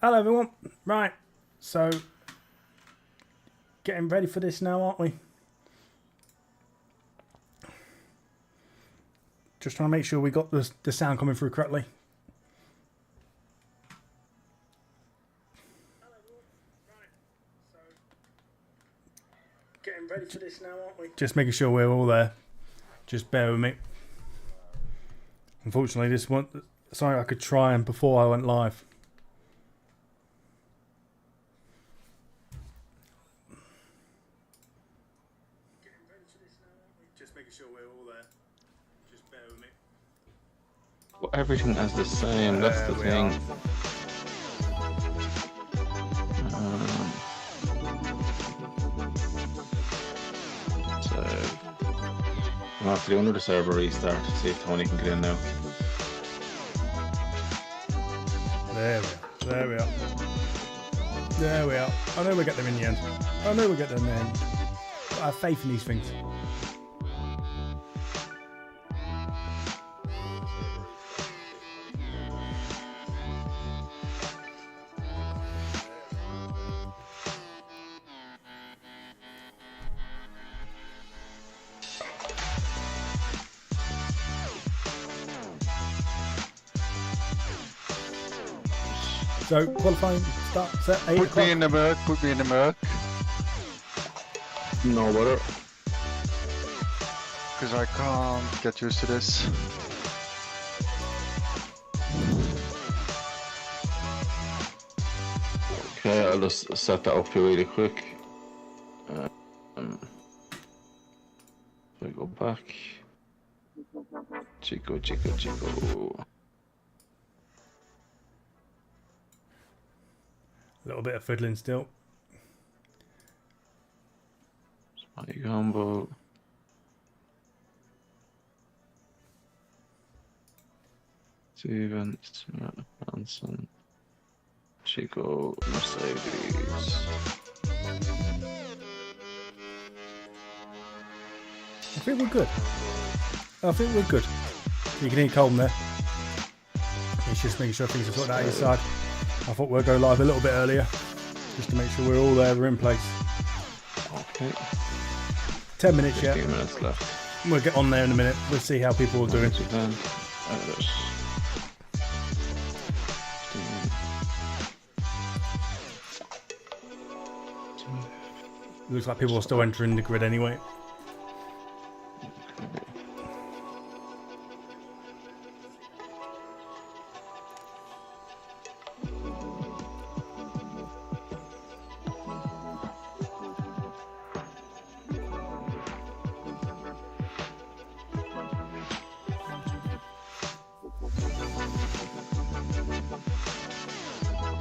Hello everyone. Right, so getting ready for this now, aren't we? Just trying to make sure we got the sound coming through correctly. Getting ready for this now, aren't we? Just making sure we're all there. Just bear with me. Unfortunately, this one, sorry, I could try and before I went live. Just making sure we're all there. Just bear with me. Well, everything is the same, that's the thing. So, I'm have to do another server restart to see if Tony can get in now. There we are. There we are. There we are. I know we'll get them in the end. I know we'll get them in the end. I have faith in these things. So, qualifying, start, set, 8 o'clock. Put me in the murk, put me in the murk. No butter. Because I can't get used to this. Okay, I'll just set that up here really quick. I go back. Chico. A little bit of fiddling still. Spotty combo. Steven, Hanson, Chico, Mercedes. I think we're good. I think we're good. You can hear Comm there. He's just making sure things are sorted out your side. I thought we'll go live a little bit earlier, just to make sure we're all there, we're in place. Okay. 10 minutes yet. 15 minutes left. We'll get on there in a minute. We'll see how people are doing. Looks like people are still entering the grid anyway.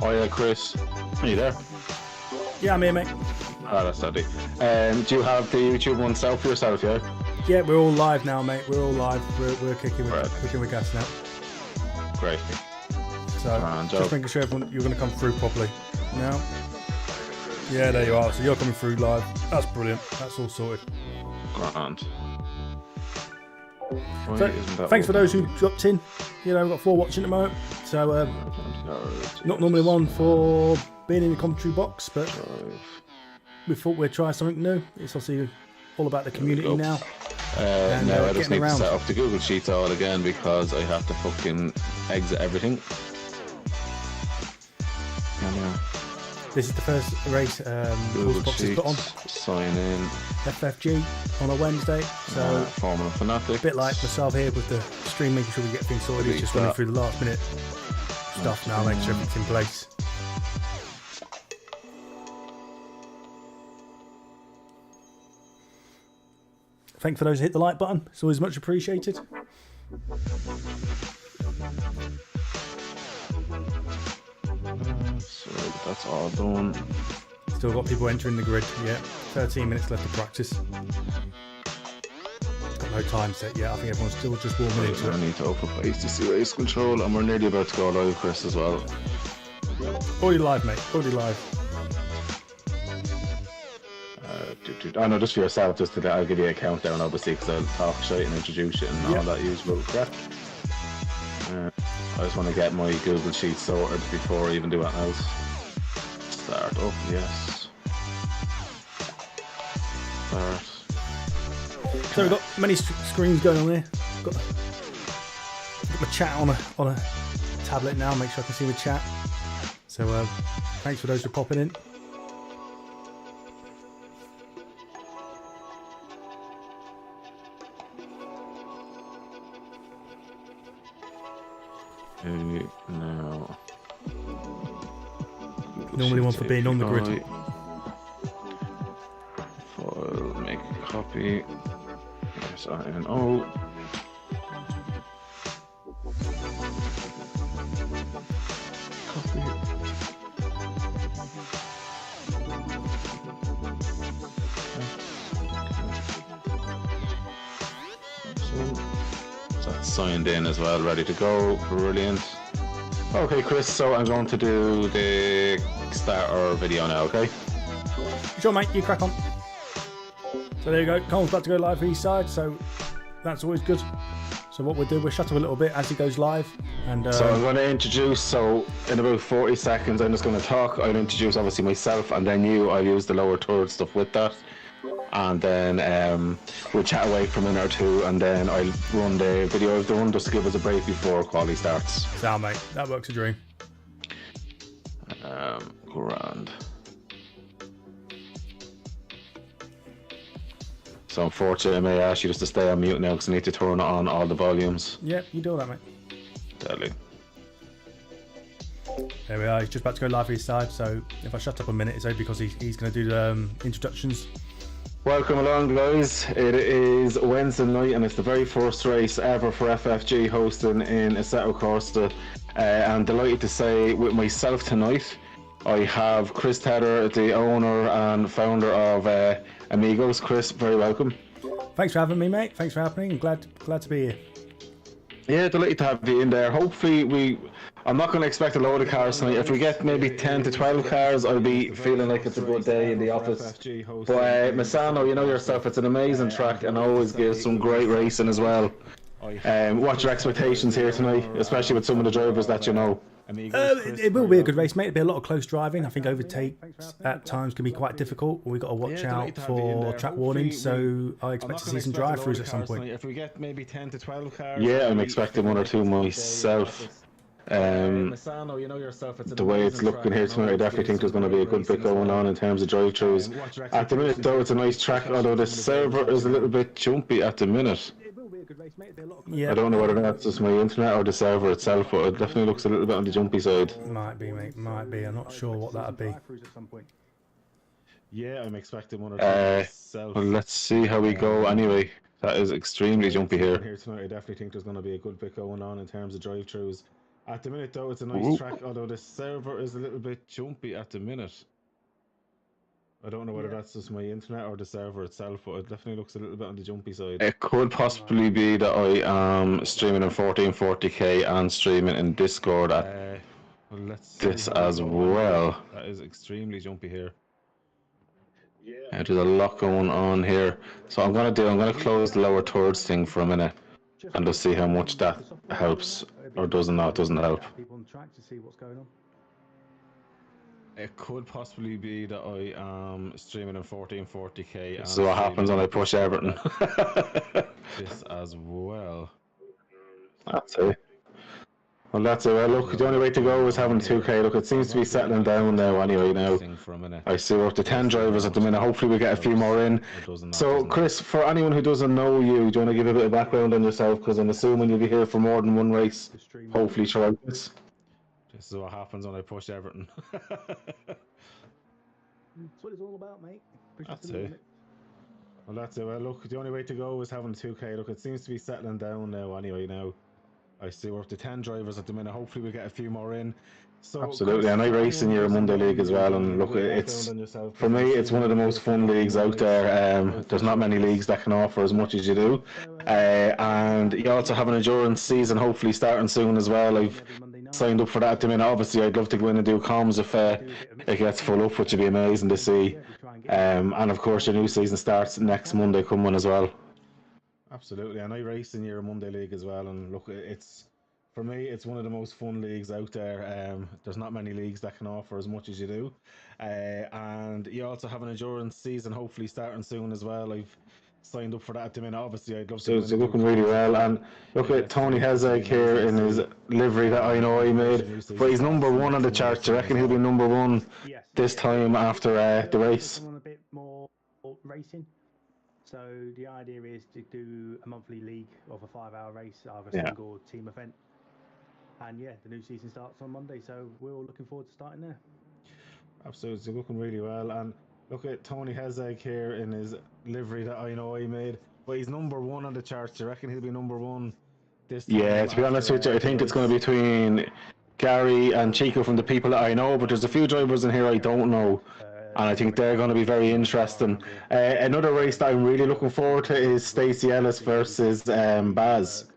Oh yeah, Chris. Are you there? Yeah, I'm here, mate. Oh, that's steady. Do you have the YouTube one set up for yourself, yeah? Yeah, we're all live now, mate. We're all live. We're kicking with gas now. Great. So, just making sure everyone, you're going to come through properly. Now? Yeah, there you are. So you're coming through live. That's brilliant. That's all sorted. Grand. So, thanks for those who dropped in. You know, we've got 4 watching at the moment. So, not normally one for being in the commentary box, but we thought we'd try something new. It's obviously all about the community now. Now I just need to set up the Google Sheets all again because I have to fucking exit everything. This is the first race Google Sheets put on. Sign in. FFG on a Wednesday. So Formula Fanatic. A bit like myself here with the stream, making sure we get things sorted. It's just running through the last minute stuff now, making sure everything's in place. Thanks for those who hit the like button. It's always much appreciated. So that's all done. Still got people entering the grid. Yeah, 13 minutes left to practice. Got no time set yet. I think everyone's still just warming into it. I need to open up HTC Race Control, and we're nearly about to go live, Chris, as well. Already live, mate. Already live. I know, just for yourself, just to, I'll give you a countdown, obviously, because I'll talk shit and introduce it and all that usual crap. I just want to get my Google Sheet sorted before I even do anything else. Start up, yes. Start. So we've got many screens going on here. Got my chat on a tablet now. Make sure I can see my chat. So thanks for those for popping in. Now. Normally one for being on the grid. File, make a copy. MSI. Copy. So that's signed in as well, ready to go. Brilliant. Okay, Chris, so I'm going to do the starter video now, okay? Sure, mate, you crack on. So there you go, Comm's about to go live for each side, so that's always good. So what we'll do, we'll shut up a little bit as he goes live. And so I'm going to introduce, so in about 40 seconds I'm just going to talk. I'll introduce obviously myself and then you. I'll use the lower third stuff with that. And then we'll chat away for a minute or two, and then I'll run the video of the run just to give us a break before quality starts. Sound, mate, that works a dream. Grand. So unfortunately I may ask you just to stay on mute now because I need to turn on all the volumes. Yeah, you do all that, mate. Deadly. There we are, he's just about to go live for his side, so if I shut up a minute, it's only because he's going to do the introductions. Welcome along, guys. It is Wednesday night and it's the very first race ever for FFG hosting in Assetto Corsa. I'm delighted to say with myself tonight, I have Chris Tedder, the owner and founder of Amigos. Chris, very welcome. Thanks for having me, mate. Thanks for having me. I'm glad to be here. Yeah, delighted to have you in there. Hopefully I'm not going to expect a load of cars tonight. If we get maybe 10 to 12 cars, I'll be feeling like it's a good day in the office. But Misano, you know yourself, it's an amazing track and always gives some great racing as well. What's your expectations here tonight, especially with some of the drivers that you know? It will be a good race, mate. It'll be a lot of close driving. I think overtakes at times can be be quite difficult. We've got to watch out for track warnings, so I expect to see some drive-throughs at some point. If we get maybe 10 to 12 cars, yeah, I'm expecting one or two myself. The way it's looking here tonight, I definitely think there's going to be a good bit going on in terms of drive-throughs. At the minute, though, it's a nice track, although the server is a little bit jumpy at the minute. Yeah. I don't know whether that's just my internet or the server itself, but it definitely looks a little bit on the jumpy side. Might be, mate. Might be. I'm not sure what that'd be. Yeah, I'm expecting one or two. Well, let's see how we go. Anyway, that is extremely jumpy here. Here tonight, I definitely think there's going to be a good bit going on in terms of drive-throughs. At the minute, though, it's a nice track, although the server is a little bit jumpy at the minute. I don't know whether that's just my internet or the server itself, but it definitely looks a little bit on the jumpy side. It could possibly be that I am streaming in 1440p and streaming in Discord at this as well. That is extremely jumpy here. Yeah, there's a lot going on here. So I'm going to close the lower thirds thing for a minute and just see how much that helps or doesn't help. People on the track to see what's going on. It could possibly be that I am streaming in 1440p. So what happens when I push everything? This as well. That's it. Well, that's it. Well, look, the only way to go is having 2K. Look, it seems to be settling down now anyway now. I see we're up to 10 drivers at the minute. Hopefully we get a few more in. So, Chris, for anyone who doesn't know you, do you want to give a bit of background on yourself? Because I'm assuming you'll be here for more than one race. Hopefully, try this. This is what happens when I push everything. That's what it's all about, mate. That's it. Well, that's it. Well, look, the only way to go is having 2K. Look, it seems to be settling down now anyway now. I see we're up to 10 drivers at the minute. Hopefully we'll get a few more in. So absolutely, and I race in your Monday League as well, and look, it's for me it's one of the most fun leagues out there. There's not many leagues that can offer as much as you do, and you also have an endurance season hopefully starting soon as well. I've signed up for that at the minute. Obviously I'd love to go in and do comms if it gets full up, which would be amazing to see, and of course your new season starts next Monday coming as well. Absolutely, and I race in your Monday League as well, and look, it's for me, it's one of the most fun leagues out there. There's not many leagues that can offer as much as you do. And you also have an endurance season hopefully starting soon as well. I've signed up for that at the minute. Obviously, I'd love to. So it's looking really well. And look at Tony Hezek here in his livery that I know he made. But he's number one on the charts. Do you reckon he'll be number one this time after the race? A bit more racing. So the idea is to do a monthly league of a 5-hour race, either single or team event. And yeah, the new season starts on Monday, so we're all looking forward to starting there. Absolutely, looking really well. And look at Tony Hezek here in his livery that I know he made. But he's number one on the charts. Do you reckon he'll be number one this time? Yeah, to be honest with you, I think it's going to be between Gary and Chico from the people that I know, but there's a few drivers in here I don't know. And I think they're going to be very interesting. Another race that I'm really looking forward to is Stacey Ellis versus Baz.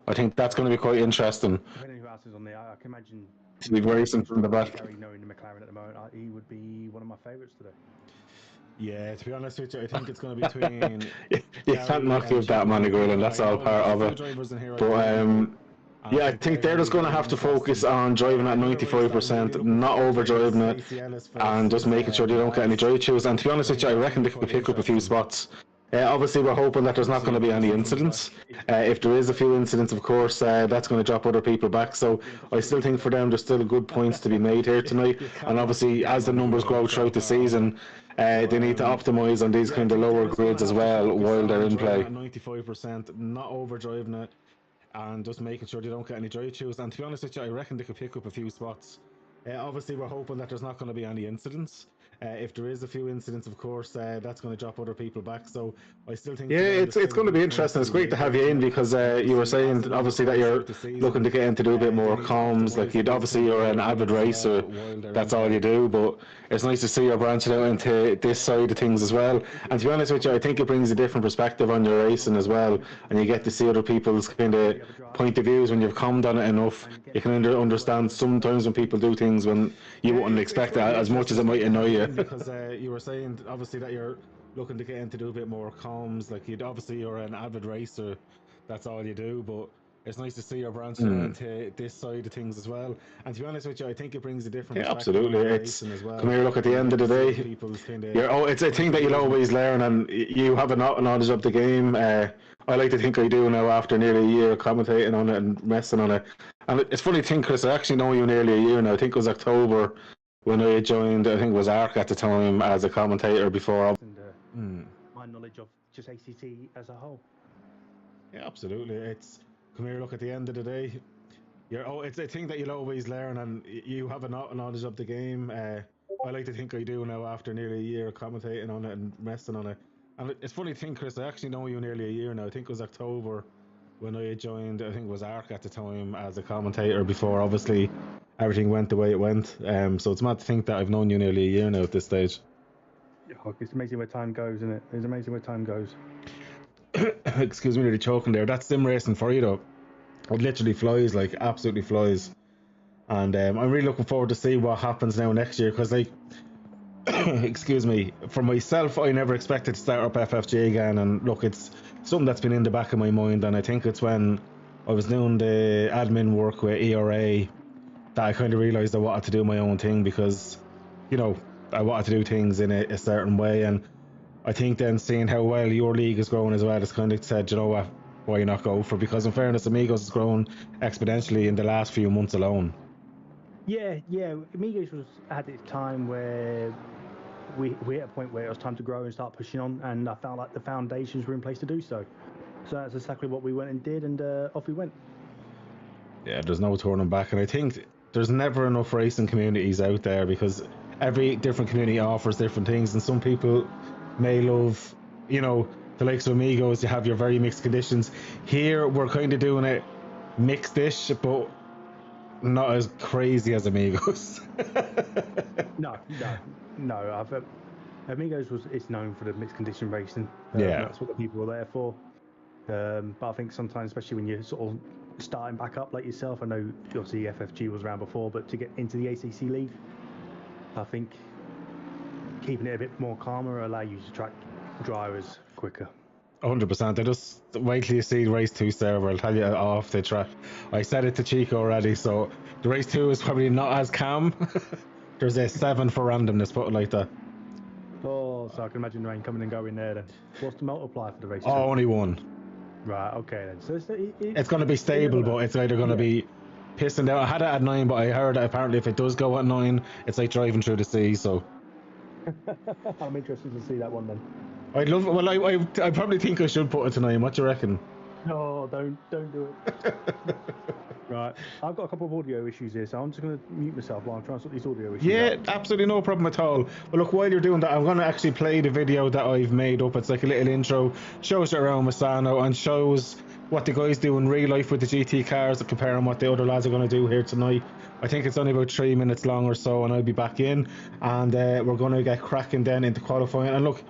I think that's going to be quite interesting. Depending who else is on there, I can imagine. To be racing from the back. Gary knowing the McLaren at the moment, he would be one of my favourites today. Yeah, to be honest with you, I think it's going to be between. You can't not give that man a grill, and that's all part of it. But yeah, I think they're just going to have to focus on driving at 95%, not over-driving it, and just making sure they don't get any drive chews. And to be honest with you, I reckon they could pick up a few spots. Obviously, we're hoping that there's not going to be any incidents. If there is a few incidents, of course, that's going to drop other people back. So I still think for them, there's still good points to be made here tonight. And obviously, as the numbers grow throughout the season, they need to optimise on these kind of lower grids as well while they're in play. 95%, not over-driving it, and just making sure they don't get any drive chews. And to be honest with you, I reckon they could pick up a few spots. Obviously, we're hoping that there's not going to be any incidents. If there is a few incidents, of course, that's going to drop other people back. So I still think... Yeah, it's going to be interesting. It's great to have you in because you were saying, obviously, that you're looking to get into do a bit more comms. Like, you're an avid racer. That's all you do. But it's nice to see you're branching out into this side of things as well. And to be honest with you, I think it brings a different perspective on your racing as well. And you get to see other people's kind of point of views when you've commed on it enough. You can understand sometimes when people do things when you wouldn't expect it as much as it might annoy you. Because you were saying obviously that you're looking to get into do a bit more comms, like you're an avid racer, that's all you do, but it's nice to see you're branching into this side of things as well. And to be honest with you, I think it brings a different absolutely. It's as well. Come here, look, at the end of the day, it's a thing that you'll always learn, and you have a knowledge of the game. I like to think I do now after nearly a year commentating on it and messing on it. And it's funny to think, Chris, I actually know you nearly a year now. I think it was October when I joined, I think it was ARC at the time as a commentator before. And my knowledge of just ACT as a whole. Yeah, absolutely. It's, come here, look, at the end of the day, it's a thing that you'll always learn, and you have a knowledge of the game. I like to think I do now after nearly a year commentating on it and messing on it. And it's funny to think, Chris, I actually know you nearly a year now. I think it was October when I joined, I think it was ARC at the time as a commentator before obviously everything went the way it went. So it's mad to think that I've known you nearly a year now at this stage. It's amazing where time goes, isn't it? It's amazing where time goes. Excuse me, nearly choking there. That's sim racing for you though. It literally flies, like absolutely flies. And I'm really looking forward to see what happens now next year, because like excuse me, for myself, I never expected to start up FFG again, and look, it's something that's been in the back of my mind, and I think it's when I was doing the admin work with ERA that I kind of realised I wanted to do my own thing, because, you know, I wanted to do things in a certain way. And I think then seeing how well your league is growing as well, it's kind of said, you know what, why not go for? Because in fairness, Amigos has grown exponentially in the last few months alone. Yeah, Amigos had its time where we hit a point where it was time to grow and start pushing on, and I felt like the foundations were in place to do so. So that's exactly what we went and did, and off we went. Yeah, there's no turning back, and I think there's never enough racing communities out there, because every different community offers different things, and some people may love, you know, the likes of Amigos. You have your very mixed conditions. Here we're kind of doing it mixed-ish, but not as crazy as Amigos. No. Amigos it's known for the mixed condition racing. Yeah, that's what the people are there for. But I think sometimes, especially when you're sort of starting back up like yourself, I know obviously FFG was around before, but to get into the ACC league, I think keeping it a bit more calmer will allow you to track drivers quicker. 100%. I just wait till you see race 2 server. I'll tell you off the track. I said it to Chico already, so the race 2 is probably not as calm. There's a 7 for randomness, put it like that. Oh, so I can imagine rain coming and going there then. What's the multiplier for the race? Oh, only 1. Right, okay then. So it's going to be stable, but it's either going to be pissing down. I had it at 9, but I heard that apparently if it does go at 9, it's like driving through the sea, so. I'm interested to see that one then. I'd love. Well, I probably think I should put it to 9. What do you reckon? No, don't do it. Right, I've got a couple of audio issues here, so I'm just going to mute myself while I'm trying to sort these audio issues out. Absolutely no problem at all. Well, look, while you're doing that, I'm going to actually play the video that I've made up. It's like a little intro, shows you around Misano and shows what the guys do in real life with the GT cars, comparing what the other lads are going to do here tonight. I think it's only about 3 minutes long or so, and I'll be back in, and we're going to get cracking then into qualifying. And look,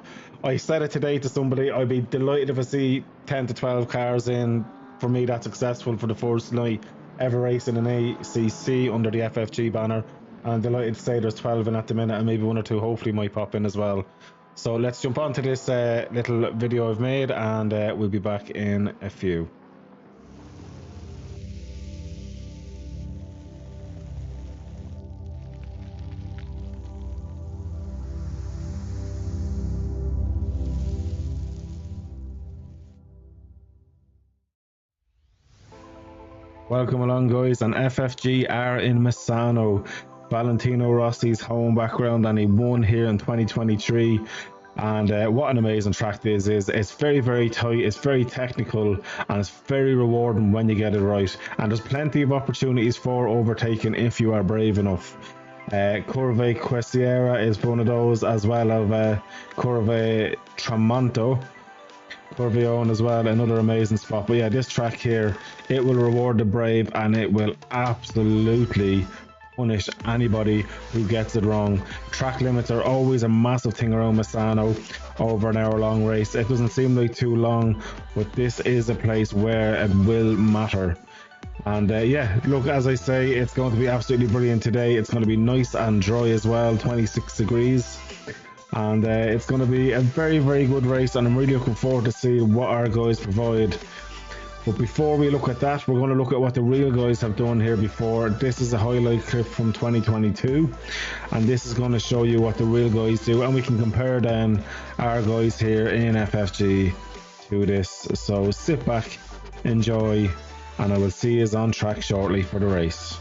I said it today to somebody, I'd be delighted if I see 10 to 12 cars in. For me, that's successful for the first night ever racing an ACC under the FFG banner. And I'm delighted to say there's 12 in at the minute, and maybe 1 or 2 hopefully might pop in as well. So let's jump on to this little video I've made, and we'll be back in a few. Welcome along, guys, and FFG are in Misano, Valentino Rossi's home background, and he won here in 2023. And what an amazing track this is. It's very, very tight, it's very technical, and it's very rewarding when you get it right. And there's plenty of opportunities for overtaking if you are brave enough. Curve Questiera is one of those, as well as Curve Tramonto. Corvion as well, another amazing spot. But yeah, this track here, it will reward the brave, and it will absolutely punish anybody who gets it wrong. Track limits are always a massive thing around Misano over an hour-long race. It doesn't seem like too long, but this is a place where it will matter. And yeah, look, as I say, it's going to be absolutely brilliant today. It's going to be nice and dry as well, 26 degrees. And it's going to be a very, very good race, and I'm really looking forward to see what our guys provide. But before we look at that, we're going to look at what the real guys have done here before. This is a highlight clip from 2022, and this is going to show you what the real guys do, and we can compare then our guys here in FFG to this. So sit back, enjoy, and I will see you on track shortly for the race.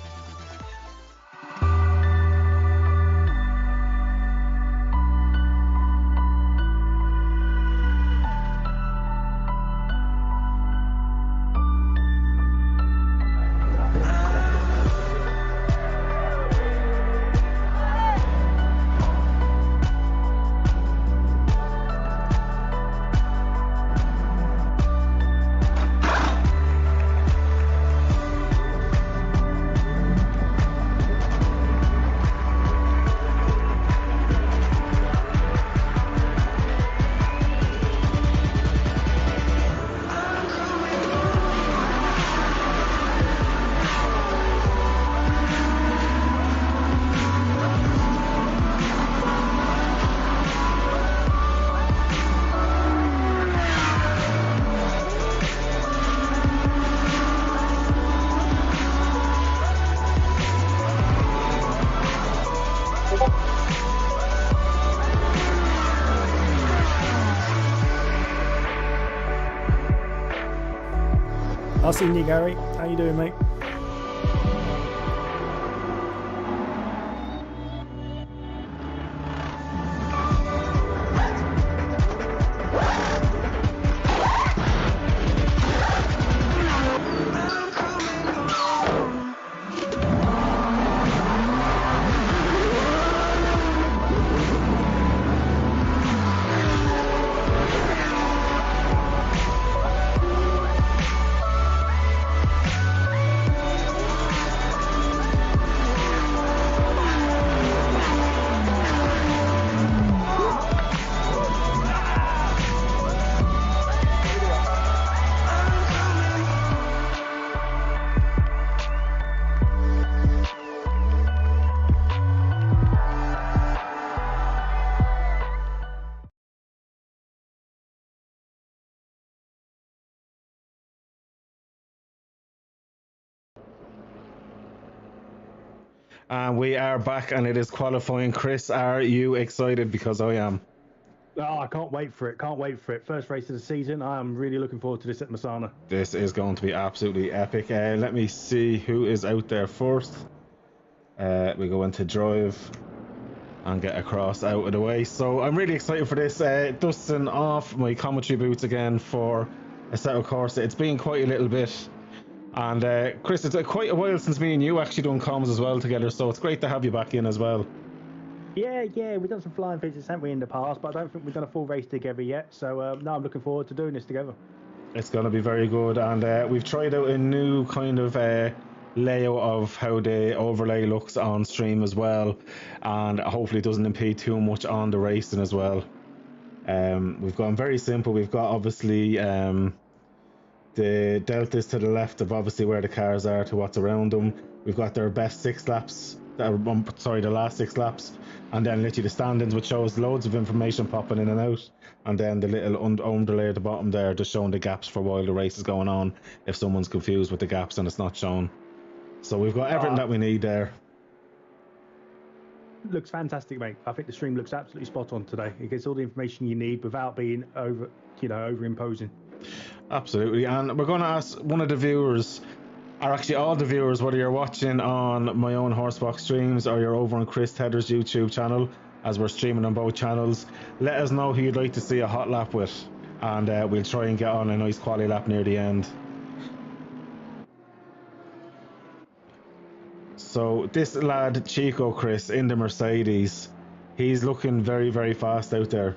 I'll see you, Gary. How you doing, mate? And we are back, and it is qualifying. Chris, are you excited? Because I am. Oh, I can't wait for it. Can't wait for it. First race of the season. I am really looking forward to this at Masana. This is going to be absolutely epic. Let me see who is out there first. We go into drive and get across out of the way. So I'm really excited for this. Dusting off my commentary boots again for a set of course. It's been quite a little bit. And Chris, it's quite a while since me and you actually done comms as well together, so it's great to have you back in as well. Yeah, we've done some flying visits, haven't we, in the past, but I don't think we've done a full race together yet, so no, I'm looking forward to doing this together. It's going to be very good, and we've tried out a new kind of layout of how the overlay looks on stream as well, and hopefully it doesn't impede too much on the racing as well. We've gone very simple. We've got obviously the deltas to the left of obviously where the cars are to what's around them. We've got their best 6 laps, the last 6 laps, and then literally the standings, which shows loads of information popping in and out, and then the little underlay at the bottom there just showing the gaps for while the race is going on if someone's confused with the gaps and it's not shown. So we've got everything that we need there. Looks fantastic, mate. I think the stream looks absolutely spot on today. It gets all the information you need without being over imposing. Absolutely. And we're going to ask one of the viewers, or actually all the viewers, whether you're watching on my own Horsebox streams or you're over on Chris Tedder's YouTube channel, as we're streaming on both channels, let us know who you'd like to see a hot lap with, and we'll try and get on a nice quali lap near the end. So this lad Chico, Chris, in the Mercedes, he's looking very, very fast out there.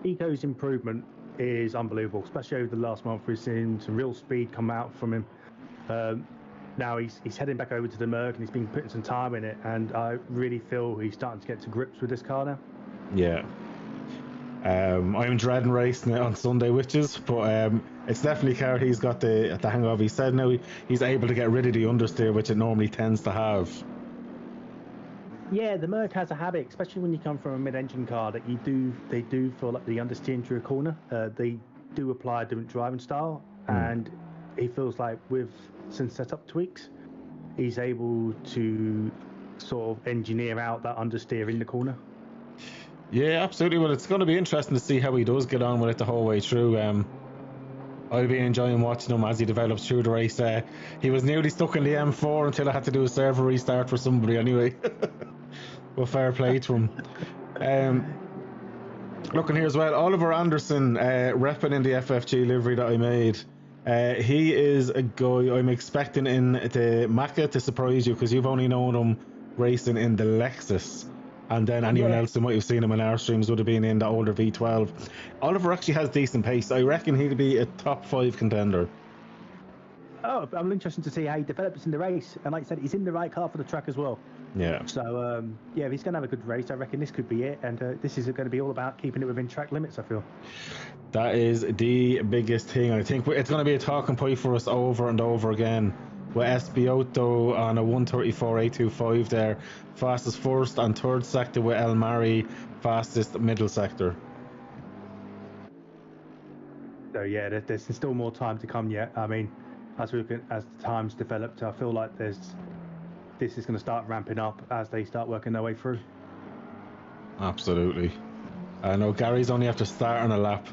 Chico's improvement is unbelievable, especially over the last month. We've seen some real speed come out from him. Now he's heading back over to the Merc, and he's been putting some time in it, and I really feel he's starting to get to grips with this car now. Yeah. I'm dreading racing it on Sunday witches, but it's definitely a car he's got the hang of. He said now he's able to get rid of the understeer, which it normally tends to have. Yeah, the Merc has a habit, especially when you come from a mid-engine car, that they do feel like the understeering through a corner. They do apply a different driving style, and he feels like with some setup tweaks, he's able to sort of engineer out that understeer in the corner. Yeah, absolutely. Well, it's going to be interesting to see how he does get on with it the whole way through. I'll be enjoying watching him as he develops through the race. He was nearly stuck in the M4 until I had to do a server restart for somebody anyway. Well, fair play to him. Looking here as well, Oliver Anderson, repping in the FFG livery that I made. He is a guy I'm expecting in the Macca to surprise you, because you've only known him racing in the Lexus. And then anyone else who might have seen him in our streams would have been in the older V12. Oliver actually has decent pace. I reckon he'd be a top 5 contender. Oh, I'm interested to see how he develops in the race. And like I said, he's in the right car for the track as well. Yeah. So, yeah, if he's going to have a good race, I reckon this could be it. And this is going to be all about keeping it within track limits, I feel. That is the biggest thing. I think it's going to be a talking point for us over and over again. With Espiotto on a 134.825 there, fastest first and third sector, with El Mari fastest middle sector. So yeah, there's still more time to come yet. I mean, as the time's developed, I feel like this is going to start ramping up as they start working their way through. Absolutely. I know Gary's only after starting a lap.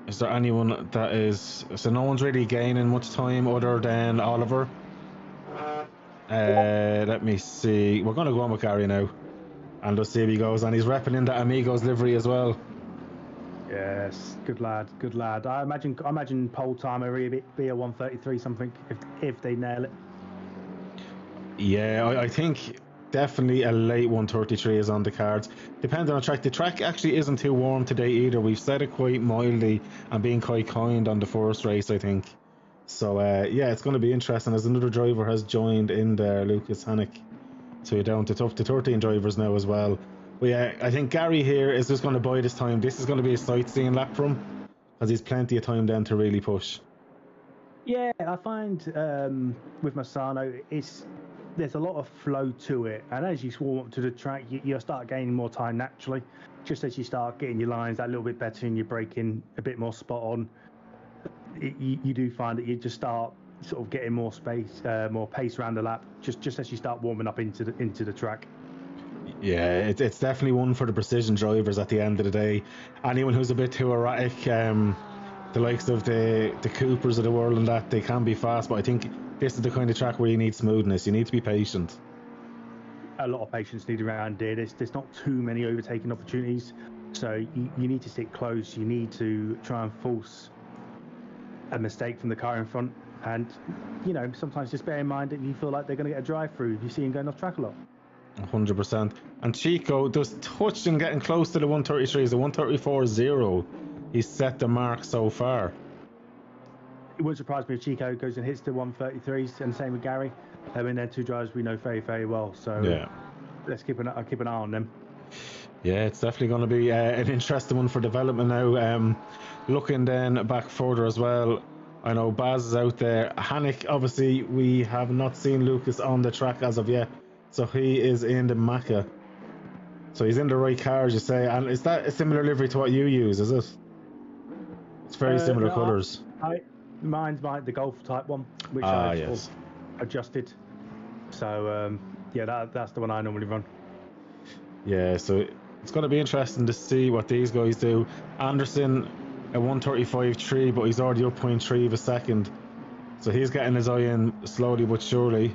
Is there anyone that is... So no one's really gaining much time other than Oliver. Let me see. We're going to go on with Gary now. And let's see if he goes. And he's repping in the Amigos livery as well. Yes, good lad, good lad. I imagine pole time will be a 133 something if they nail it. Yeah, I think definitely a late 133 is on the cards. Depending on the track. The track actually isn't too warm today either. We've set it quite mildly and being quite kind on the first race, I think. So yeah, it's going to be interesting as another driver has joined in there, Lucas Hannick. So you're down to 13 drivers now as well. But yeah, I think Gary here is just going to bide his time. This is going to be a sightseeing lap for him, because he's plenty of time then to really push. Yeah, I find with Masano, there's a lot of flow to it, and as you swarm up to the track, you'll start gaining more time naturally. Just as you start getting your lines that little bit better and you're braking a bit more spot on, you do find that you just start sort of getting more space, more pace around the lap, just as you start warming up into the track. Yeah, it's definitely one for the precision drivers at the end of the day. Anyone who's a bit too erratic, the likes of the Coopers of the world and that, they can be fast, but I think this is the kind of track where you need smoothness. You need to be patient. A lot of patience needed around here. There's not too many overtaking opportunities, so you need to sit close. You need to try and force a mistake from the car in front, and sometimes just bear in mind that you feel like they're going to get a drive through if you see him going off track a lot. 100%. And Chico just touched and getting close to the 133s, the 134.0. He's set the mark so far. It wouldn't surprise me if Chico goes and hits the 133s, and same with Gary. I mean, they're two drivers we know very, very well. So yeah, let's keep an eye on them. Yeah, it's definitely going to be an interesting one for development now. Looking then back further as well, I know Baz is out there. Hannick, obviously, we have not seen Lucas on the track as of yet, so he is in the Macca. So he's in the right car, as you say. And is that a similar livery to what you use, is it? It's very similar no, colours. Mine's the Golf type one, which I've sort of adjusted. So that's the one I normally run. Yeah, so it's going to be interesting to see what these guys do. Anderson, a 135.3, but he's already up 0.3 of a second. So he's getting his eye in slowly but surely.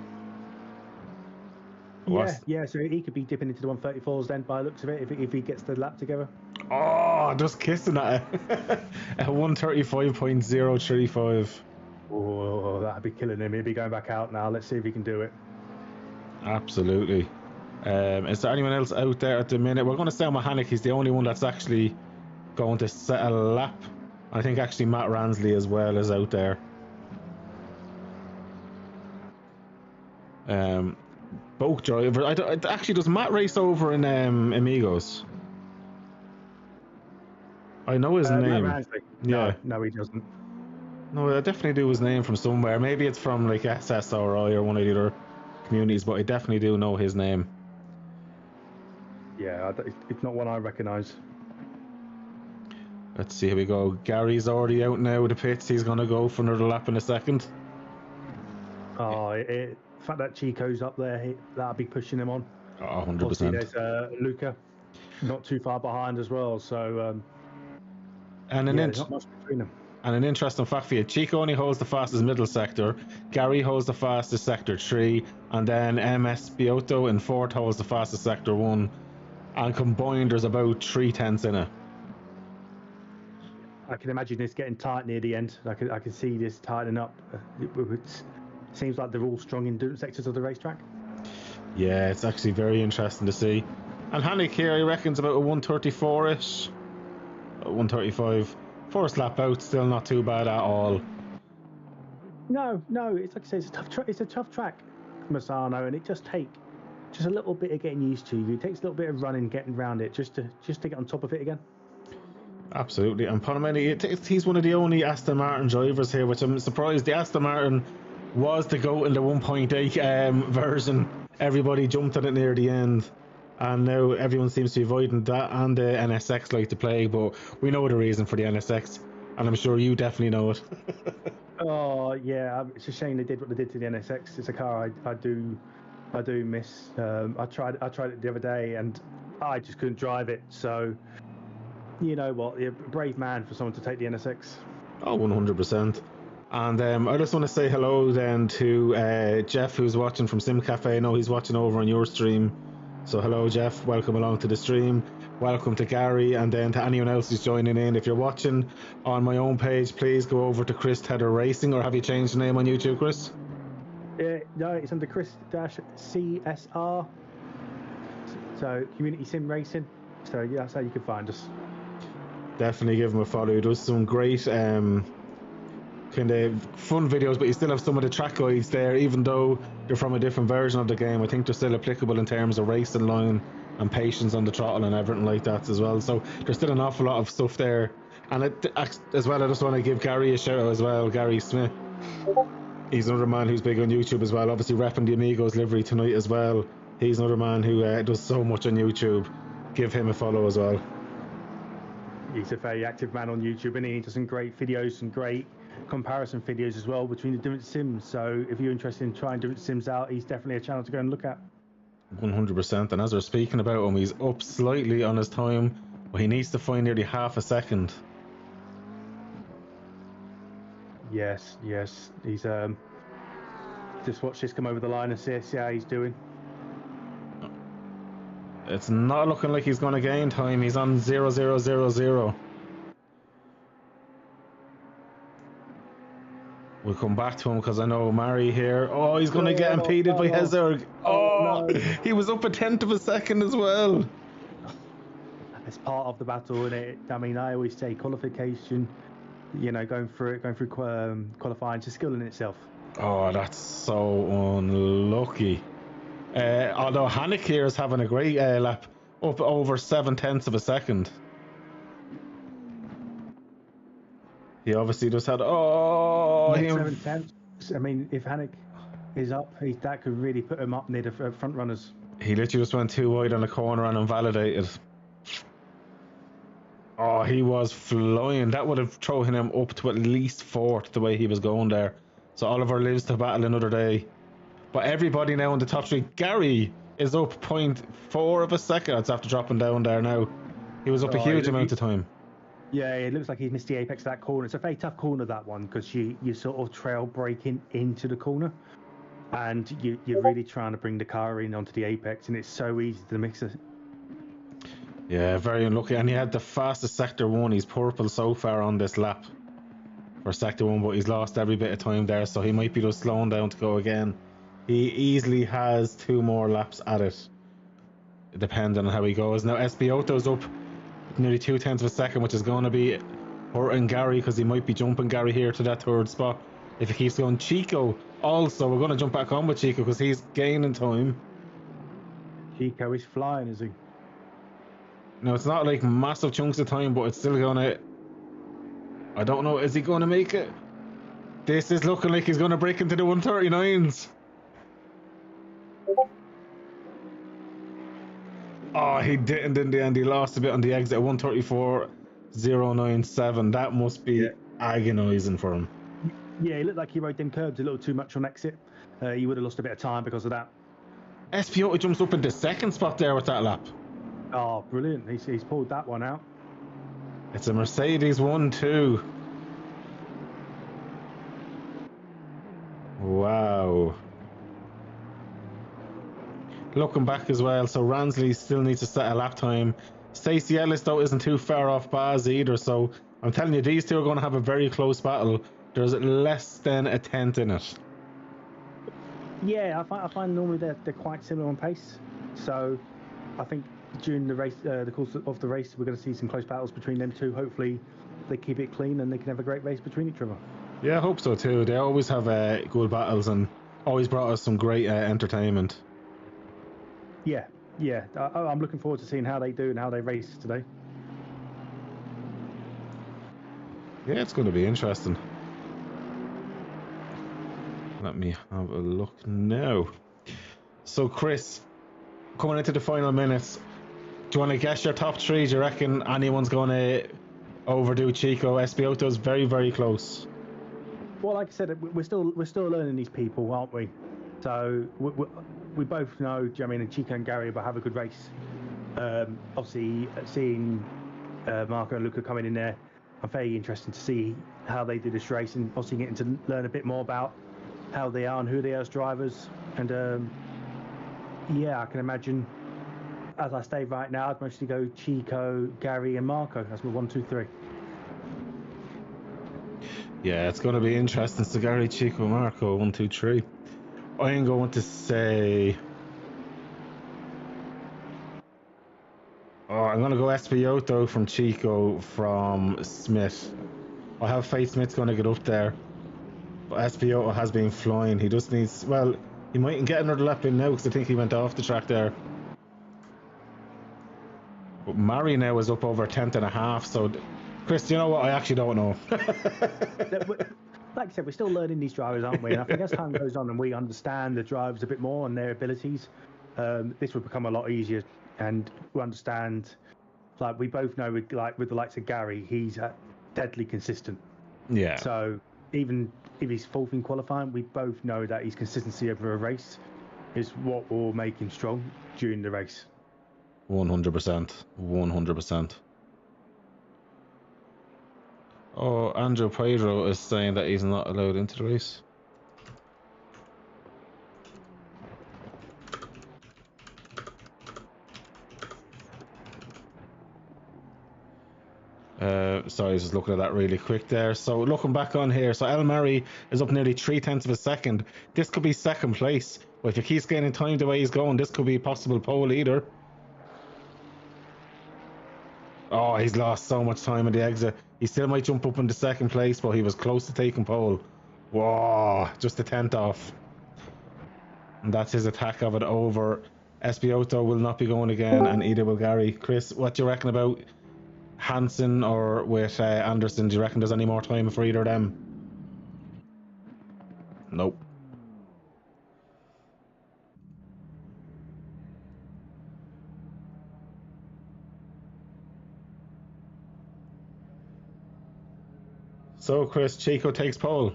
Yeah, so he could be dipping into the 134s then, by the looks of it, if he gets the lap together. Oh, just kissing at it. A 135.035. Oh, that'd be killing him. He'd be going back out now. Let's see if he can do it. Absolutely. Is there anyone else out there at the minute? We're going to say Mahanic. He's the only one that's actually going to set a lap. I think actually Matt Ransley as well is out there. Both drivers. Actually, does Matt race over in Amigos? I know his name. Yeah. No, he doesn't. No, I definitely do his name from somewhere. Maybe it's from like SSRI or one of the other communities, but I definitely do know his name. Yeah, it's not one I recognise. Let's see, here we go. Gary's already out now with the pits. He's going to go for another lap in a second. Oh, the fact that Chico's up there, that'll be pushing him on. Oh, 100%. Obviously, there's Luca, not too far behind as well. So, there's not much between them. And an interesting fact for you, Chico only holds the fastest middle sector, Gary holds the fastest sector 3, and then MS Biotto in 4th holds the fastest sector 1, and combined there's about 3/10 in it. I can imagine this getting tight near the end. I can see this tightening up. It seems like they're all strong in different sectors of the racetrack. Yeah, it's actually very interesting to see. And Hannick here, he reckons about a 134-ish, 135. First lap out, still not too bad at all. No, it's like I say, it's a tough track, Masano, and it does take just a little bit of getting used to. It takes a little bit of running, getting around it, just to get on top of it again. Absolutely, and Panamani, he's one of the only Aston Martin drivers here, which I'm surprised. The Aston Martin was the GOAT in the 1.8 version. Everybody jumped on it near the end. And now everyone seems to be avoiding that and the NSX like the plague, but we know the reason for the NSX, and I'm sure you definitely know it. Oh yeah, it's a shame they did what they did to the NSX. It's a car I do miss. I tried it the other day and I just couldn't drive it. So you know what, you're a brave man for someone to take the NSX. Oh, 100%. And I just want to say hello then to Jeff, who's watching from Sim Cafe. I know he's watching over on your stream. So hello Jeff, welcome along to the stream. Welcome to Gary, and then to anyone else who's joining in. If you're watching on my own page, please go over to Chris Tedder Racing, or have you changed the name on YouTube, Chris? No, it's under Chris-CSR. So Community Sim Racing. So yeah, that's how you can find us. Definitely give him a follow. He does some great kind of fun videos, but you still have some of the track guides there, even though they're from a different version of the game. I think they're still applicable in terms of racing line and patience on the throttle and everything like that as well. So there's still an awful lot of stuff there. And as well, I just want to give Gary a shout out as well. Gary Smith, he's another man who's big on YouTube as well, obviously repping the Amigos livery tonight as well. He's another man who does so much on YouTube. Give him a follow as well. He's a very active man on YouTube, and he does some great videos, some great comparison videos as well between the different sims. So if you're interested in trying different sims out, he's definitely a channel to go and look at. 100%. And as we're speaking about him, he's up slightly on his time, but he needs to find nearly half a second. Yes, he's just watch this come over the line and see how he's doing. It's not looking like he's going to gain time. He's on 0-0-0-0. We'll come back to him because I know Mari here. Oh, he's going to get impeded by Hezerg. Oh, no. He was up a tenth of a second as well. It's part of the battle, and I mean, I always say qualification, you know, going through qualifying, it's a skill in itself. Oh, that's so unlucky. Although Hanik here is having a great lap, up over 0.7 of a second. He obviously just had 7/10. I mean, if Hanik is up, that could really put him up near the front runners. He literally just went too wide on the corner and invalidated. Oh, he was flying. That would have thrown him up to at least 4th the way he was going there. So Oliver lives to battle another day. But everybody now in the top 3. Gary is up 0.4 of a second. It's after dropping down there now. He was up a huge amount of time. Yeah, it looks like he's missed the apex of that corner. It's a very tough corner, that one, because you're sort of trail braking into the corner. And you're really trying to bring the car in onto the apex, and it's so easy to mix it. Yeah, very unlucky. And he had the fastest Sector 1. He's purple so far on this lap for Sector 1, but he's lost every bit of time there, so he might be just slowing down to go again. He easily has 2 more laps at it, depending on how he goes. Now, Espioto's up nearly 0.2 of a second, which is going to be hurting Gary, because he might be jumping Gary here to that 3rd spot if he keeps going. Chico also, we're going to jump back on with Chico because he's gaining time. Chico is flying, is he? Now, it's not like massive chunks of time, but it's still going to... I don't know, is he going to make it? This is looking like he's going to break into the 139s. Oh, he didn't in the end. He lost a bit on the exit at 134.097. That must be agonising for him. Yeah, it looked like he rode them curbs a little too much on exit. He would have lost a bit of time because of that. Espioto jumps up into 2nd spot there with that lap. Oh, brilliant. He's pulled that one out. It's a Mercedes 1-2. Wow. Looking back as well, so Ransley still needs to set a lap time. Stacey Ellis, though, isn't too far off Baz either, so I'm telling you, these two are going to have a very close battle. There's less than a tenth in it. Yeah, I find normally they're quite similar on pace. So I think during the race, the course of the race, we're going to see some close battles between them two. Hopefully they keep it clean and they can have a great race between each other. Yeah, I hope so too. They always have good battles and always brought us some great entertainment. Yeah. I'm looking forward to seeing how they do and how they race today. Yeah, it's going to be interesting. Let me have a look now. So, Chris, coming into the final minutes, do you want to guess your top 3? Do you reckon anyone's going to overdo Chico? Espioto's very, very close. Well, like I said, we're still learning these people, aren't we? So we both know, I mean, Chico and Gary will have a good race. Obviously, seeing Marco and Luca coming in there, I'm very interested to see how they do this race, and obviously getting to learn a bit more about how they are and who they are as drivers. And yeah, I can imagine, as I stay right now, I'd mostly go Chico, Gary, and Marco. That's my 1, 2, 3. Yeah, it's going to be interesting. So Gary, Chico, Marco, 1, 2, 3. I'm going to say... I'm going to go Espioto from Chico from Smith. I have faith Smith's going to get up there. But Espioto has been flying. He just needs... Well, he mightn't get another lap in now because I think he went off the track there. But Mari now is up over a tenth and a half, so... Chris, you know what? I actually don't know. Like I said, we're still learning these drivers, aren't we? And I think as time goes on and we understand the drivers a bit more and their abilities, this will become a lot easier. And we understand, like we both know, with the likes of Gary, he's deadly consistent. Yeah. So even if he's fourth in qualifying, we both know that his consistency over a race is what will make him strong during the race. 100%. 100%. Oh, Andrew Pedro is saying that he's not allowed into the race. Sorry, I was just looking at that really quick there. So looking back on here, so El Mari is up nearly 0.3 of a second. This could be second place. But if he keeps gaining time the way he's going, this could be a possible pole either. Oh, he's lost so much time in the exit. He still might jump up into second place, but he was close to taking pole. Whoa, just a 10th off. And that's his attack of it over. Espiotto will not be going again, and either will Gary. Chris, what do you reckon about Hansen or with Anderson? Do you reckon there's any more time for either of them? Nope. So, Chris, Chico takes pole.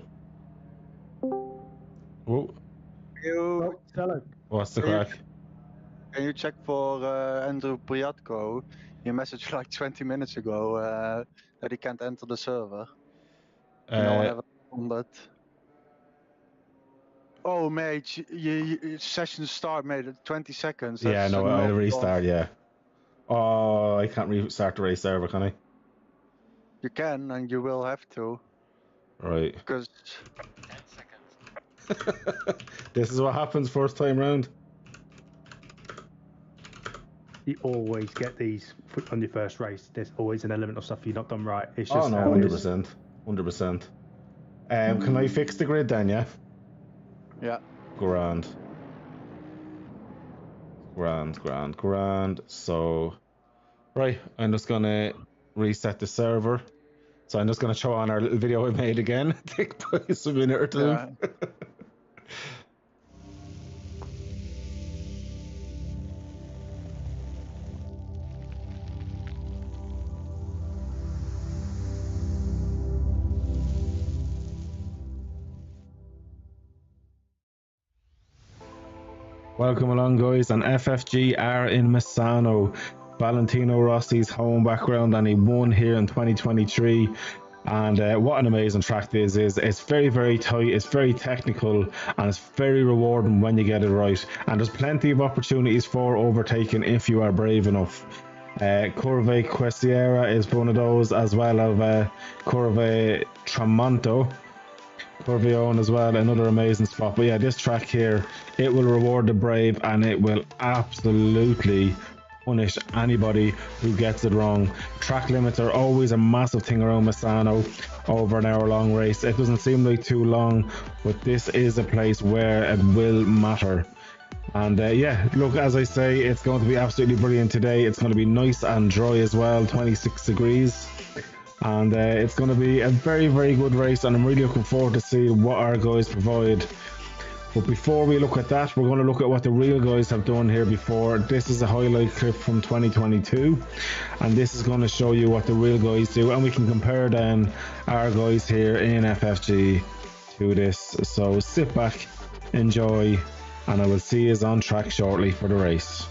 Whoa. Hello. What's the crack? Can you check for Andrew Priatko? He messaged like 20 minutes ago that he can't enter the server. No one ever responded. Oh, mate, session start, mate. 20 seconds. Yeah, no, I'll restart. Yeah. Oh, I can't restart the race server, can I? You can, and you will have to. Right. Because 10 seconds. This is what happens first time round. You always get these on your first race. There's always an element of stuff you've not done right. It's just Oh no, 100%, 100%. Can I fix the grid then? Yeah. yeah. Grand. So, right, I'm just gonna reset the server. So I'm just gonna show on our little video I made again. Take place a minute or two. Yeah. Welcome along, guys, and FFG are in Misano, Valentino Rossi's home background, and he won here in 2023. And what an amazing track this is. It's very, very tight, it's very technical, and it's very rewarding when you get it right. And there's plenty of opportunities for overtaking if you are brave enough. Curve Questiera is one of those, as well as Curve Tramonto. Corvion as well, another amazing spot. But yeah, this track here, it will reward the brave, and it will absolutely punish anybody who gets it wrong. Track limits are always a massive thing around Misano over an hour-long race. It doesn't seem like too long, but this is a place where it will matter. And yeah, look, as I say, it's going to be absolutely brilliant today. It's going to be nice and dry as well, 26 degrees. And it's going to be a very, very good race, and I'm really looking forward to see what our guys provide. But before we look at that, we're going to look at what the real guys have done here before. This is a highlight clip from 2022, and this is going to show you what the real guys do, and we can compare then our guys here in FFG to this. So sit back, enjoy, and I will see you on track shortly for the race.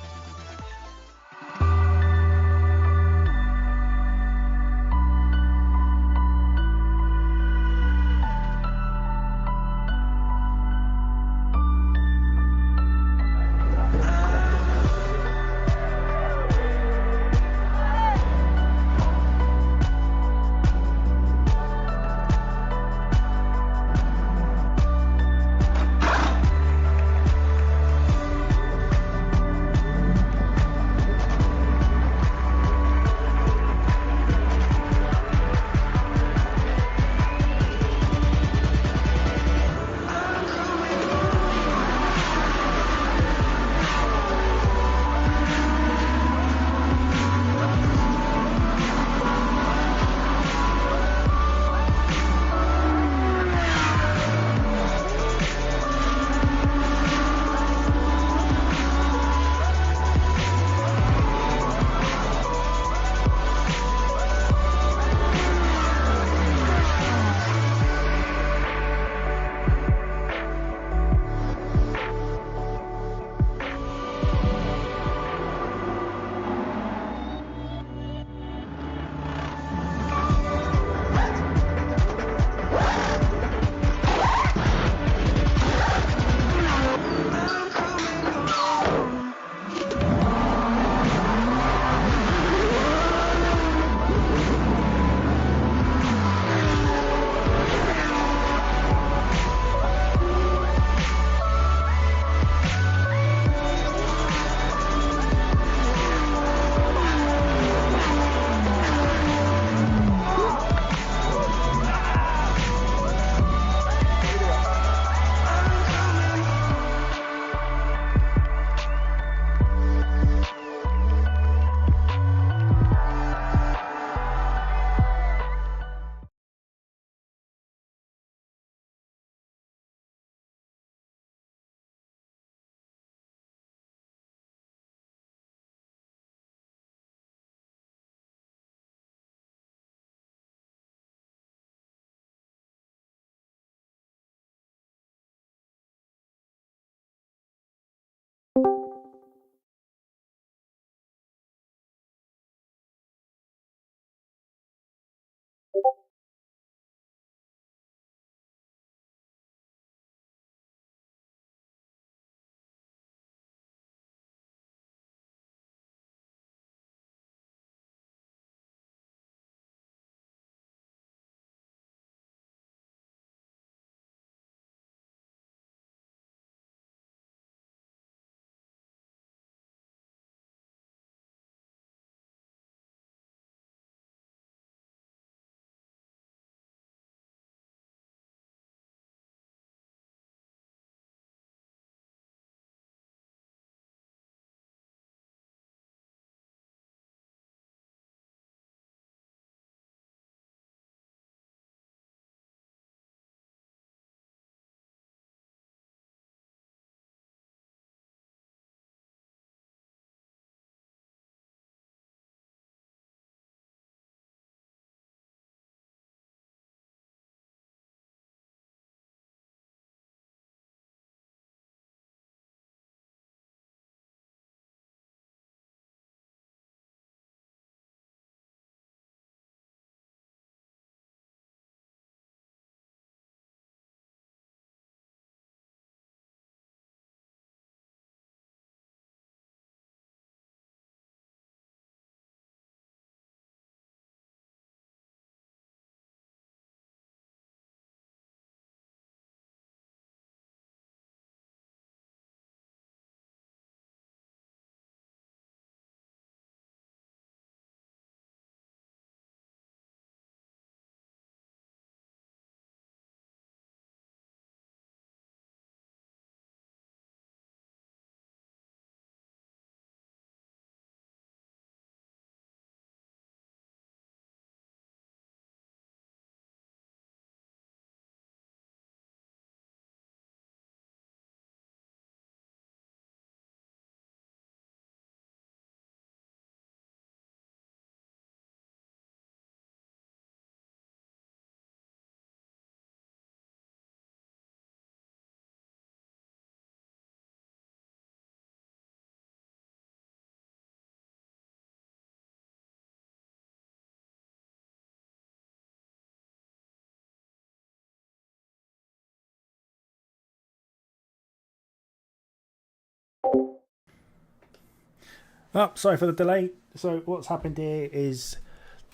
Oh, sorry for the delay. So what's happened here is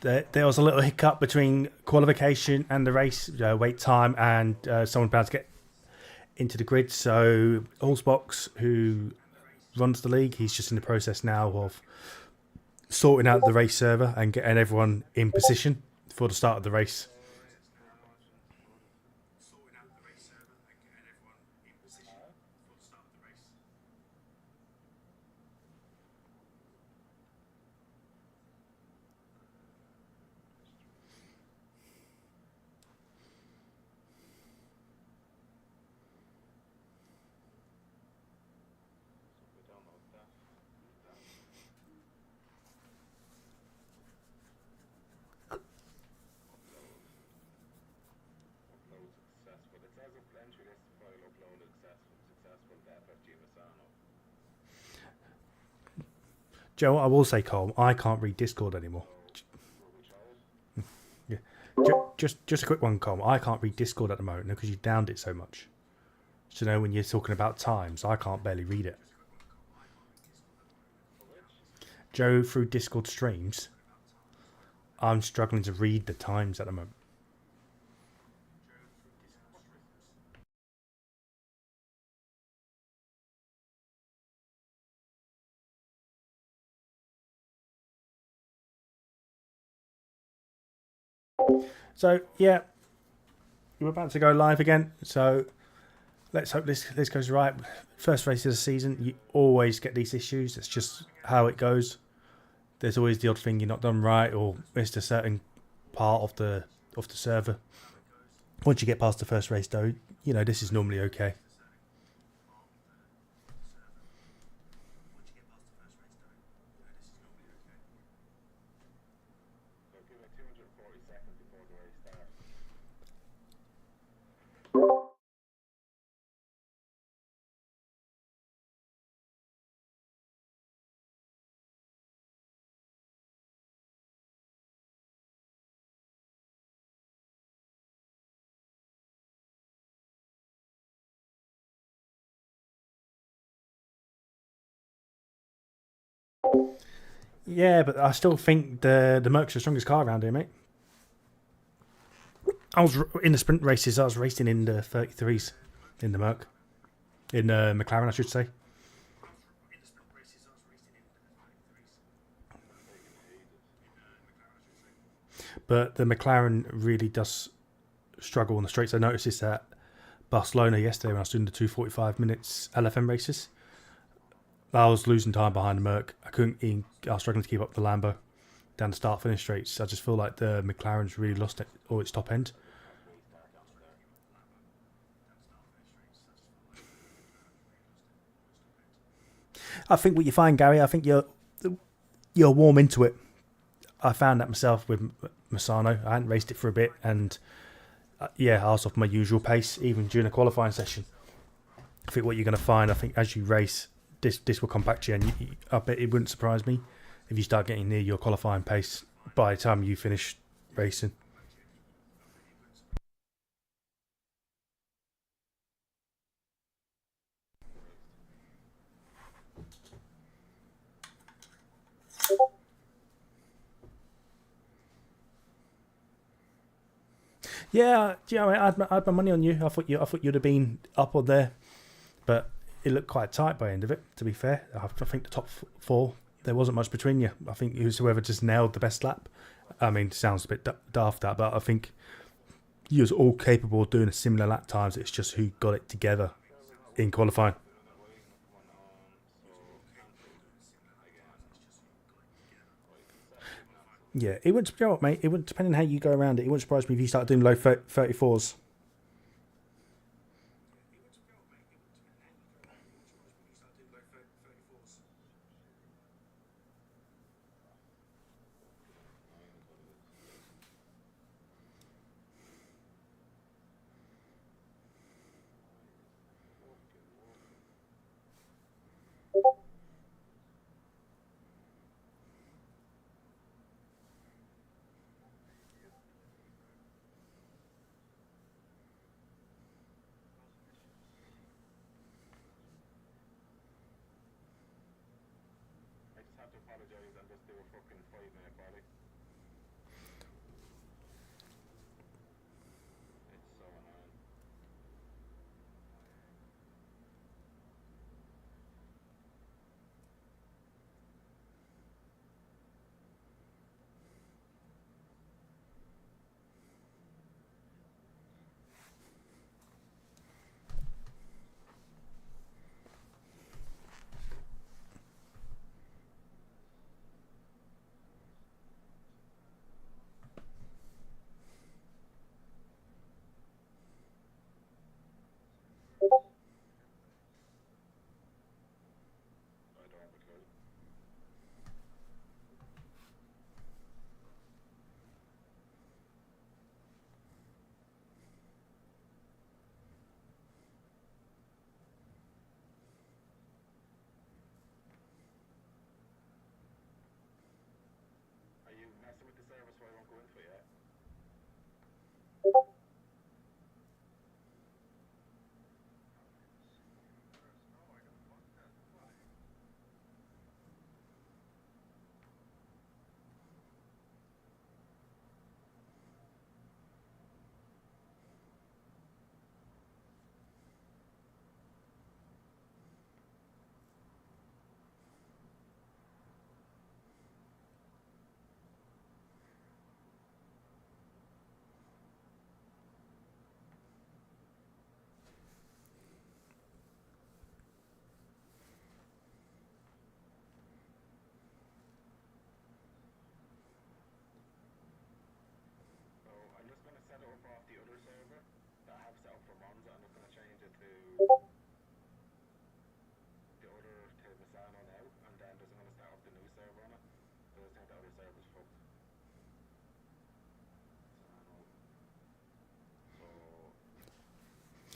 that there was a little hiccup between qualification and the race wait time, and someone about to get into the grid. So Allsbox, who runs the league, he's just in the process now of sorting out the race server and getting everyone in position for the start of the race. Joe, I will say, Comm, I can't read Discord anymore. Yeah. Just a quick one, Comm. I can't read Discord at the moment because you downed it so much. So when you're talking about times, I can't barely read it. Joe, through Discord streams, I'm struggling to read the times at the moment. So yeah, we're about to go live again. So let's hope this goes right. First race of the season, you always get these issues. It's just how it goes. There's always the odd thing you're not done right or missed a certain part of the server. Once you get past the first race, though, this is normally okay. Yeah, but I still think the Merc's the strongest car around here, mate. I was in the sprint races. I was racing in the 33s in the Merc, in McLaren, I should say. But the McLaren really does struggle on the straights. I noticed this at Barcelona yesterday when I was doing the 2:45 minutes LFM races. I was losing time behind the Merc. I was struggling to keep up the Lambo down the start finish straights. I just feel like the McLaren's really lost it or its top end. I think what you find, Gary, I think you're warm into it. I found that myself with Misano. I hadn't raced it for a bit, and I was off my usual pace even during a qualifying session. I think what you're going to find, I think as you race, this will come back to you, and I bet it wouldn't surprise me if you start getting near your qualifying pace by the time you finish racing. Yeah, I had my money on you. I thought you'd have been up on there, but it looked quite tight by the end of it. To be fair, I think the top four, there wasn't much between you. I think it was whoever just nailed the best lap. I mean, sounds a bit daft that, but I think you was all capable of doing a similar lap times. It's just who got it together in qualifying. Yeah, it wouldn't. You know what, mate? It wouldn't, depending on how you go around it. It wouldn't surprise me if you start doing low 34s.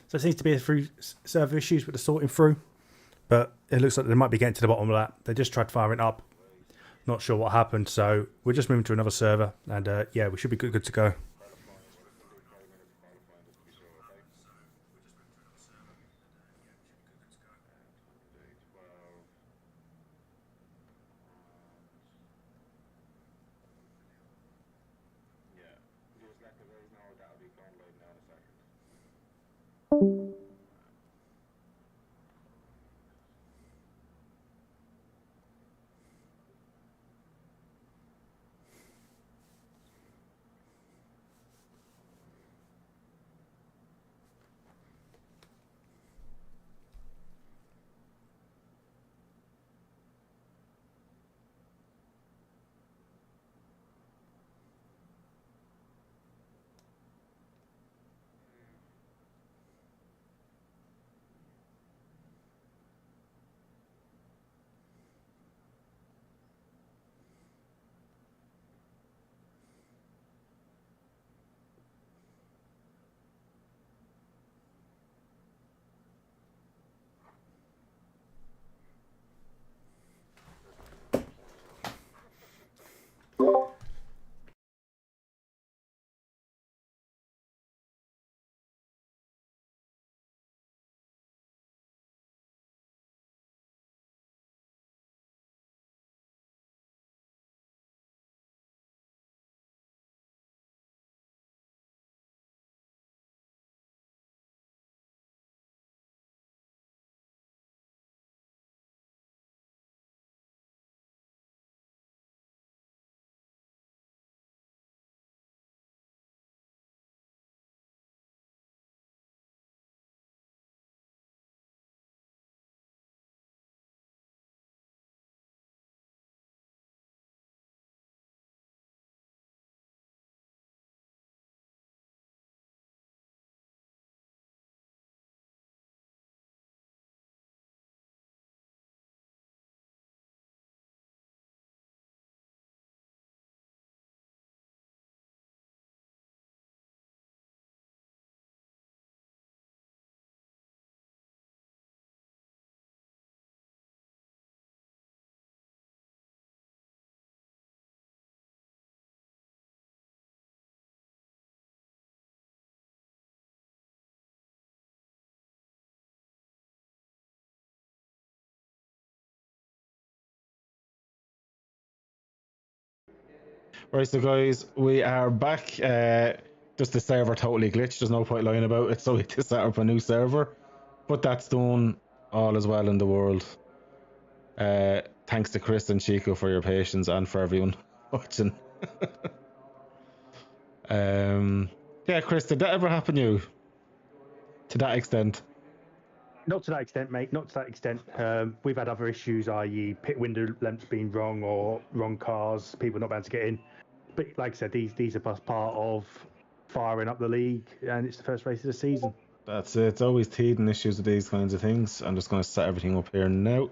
So it seems to be a few server issues with the sorting through, but it looks like they might be getting to the bottom of that. They just tried firing up. Not sure what happened, so we're just moving to another server, and yeah, we should be good to go. Right, so guys, we are back. Just the server totally glitched. There's no point lying about it, so we had to set up a new server. But that's done. All is well in the world. Thanks to Chris and Chico for your patience and for everyone watching. Yeah, Chris, did that ever happen to you? To that extent? Not to that extent, mate. Not to that extent. We've had other issues, i.e., pit window lamps being wrong or wrong cars, people not being able to get in. But like I said, these are just part of firing up the league, and it's the first race of the season. That's it. It's always teething issues with these kinds of things. I'm just going to set everything up here now.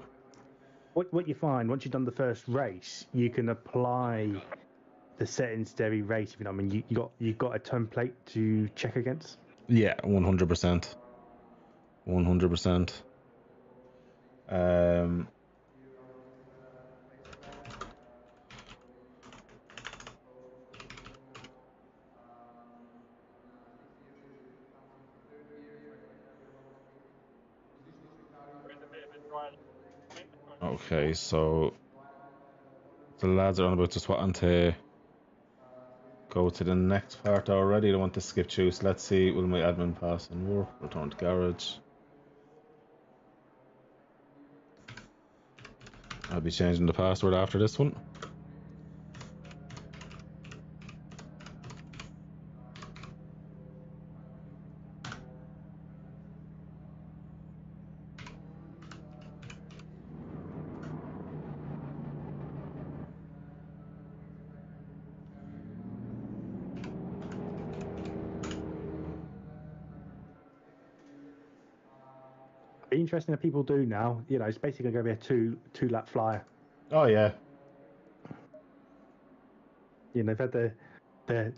What you find once you've done the first race, you can apply the settings to every race. If you know what I mean, you've got a template to check against. Yeah, 100%. 100%. Okay, so the lads are on about to swat on to go to the next part already. They want to skip through, so let's see. Will my admin pass and work? Return to garage. I'll be changing the password after this one. Be interesting if people do now. You know, it's basically going to be a two lap flyer. Oh yeah. You know, they've had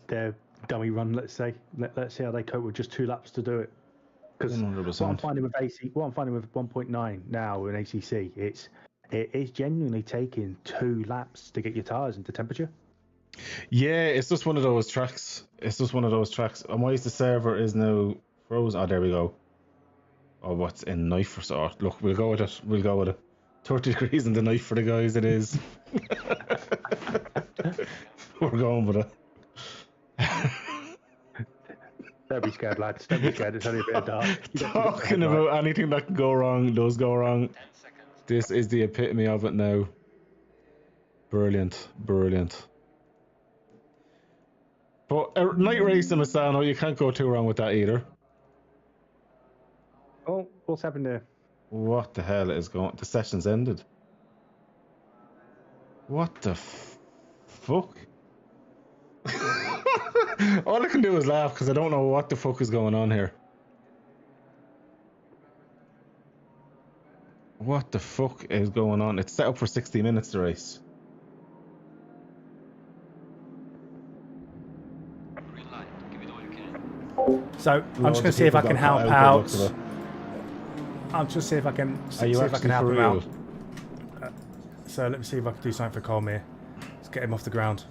their dummy run. Let's say, let's see how they cope with just 2 laps to do it. Because 100%. what I'm finding with what I'm finding with 1.9 now in ACC, it is genuinely taking 2 laps to get your tires into temperature. Yeah, it's just one of those tracks. It's just one of those tracks. And why is the server is now frozen? Oh, there we go. Oh, what's in knife for sort? Look, we'll go with it. We'll go with it. 30 degrees in the knife for the guys. It is. We're going with it. Don't be scared, lads. Don't be scared. It's only a bit of dark. Talking about anything that can go wrong does go wrong. This is the epitome of it now. Brilliant, brilliant. But night race in Misano, you can't go too wrong with that either. Oh, what's happened there? What the hell is going? The session's ended. What the fuck? All I can do is laugh because I don't know what the fuck is going on here. What the fuck is going on? It's set up for 60 minutes, the race. So I'm just going to see if I can help out. I'll just see if I can see if I can help him out. So let me see if I can do something for Comm here. Let's get him off the ground.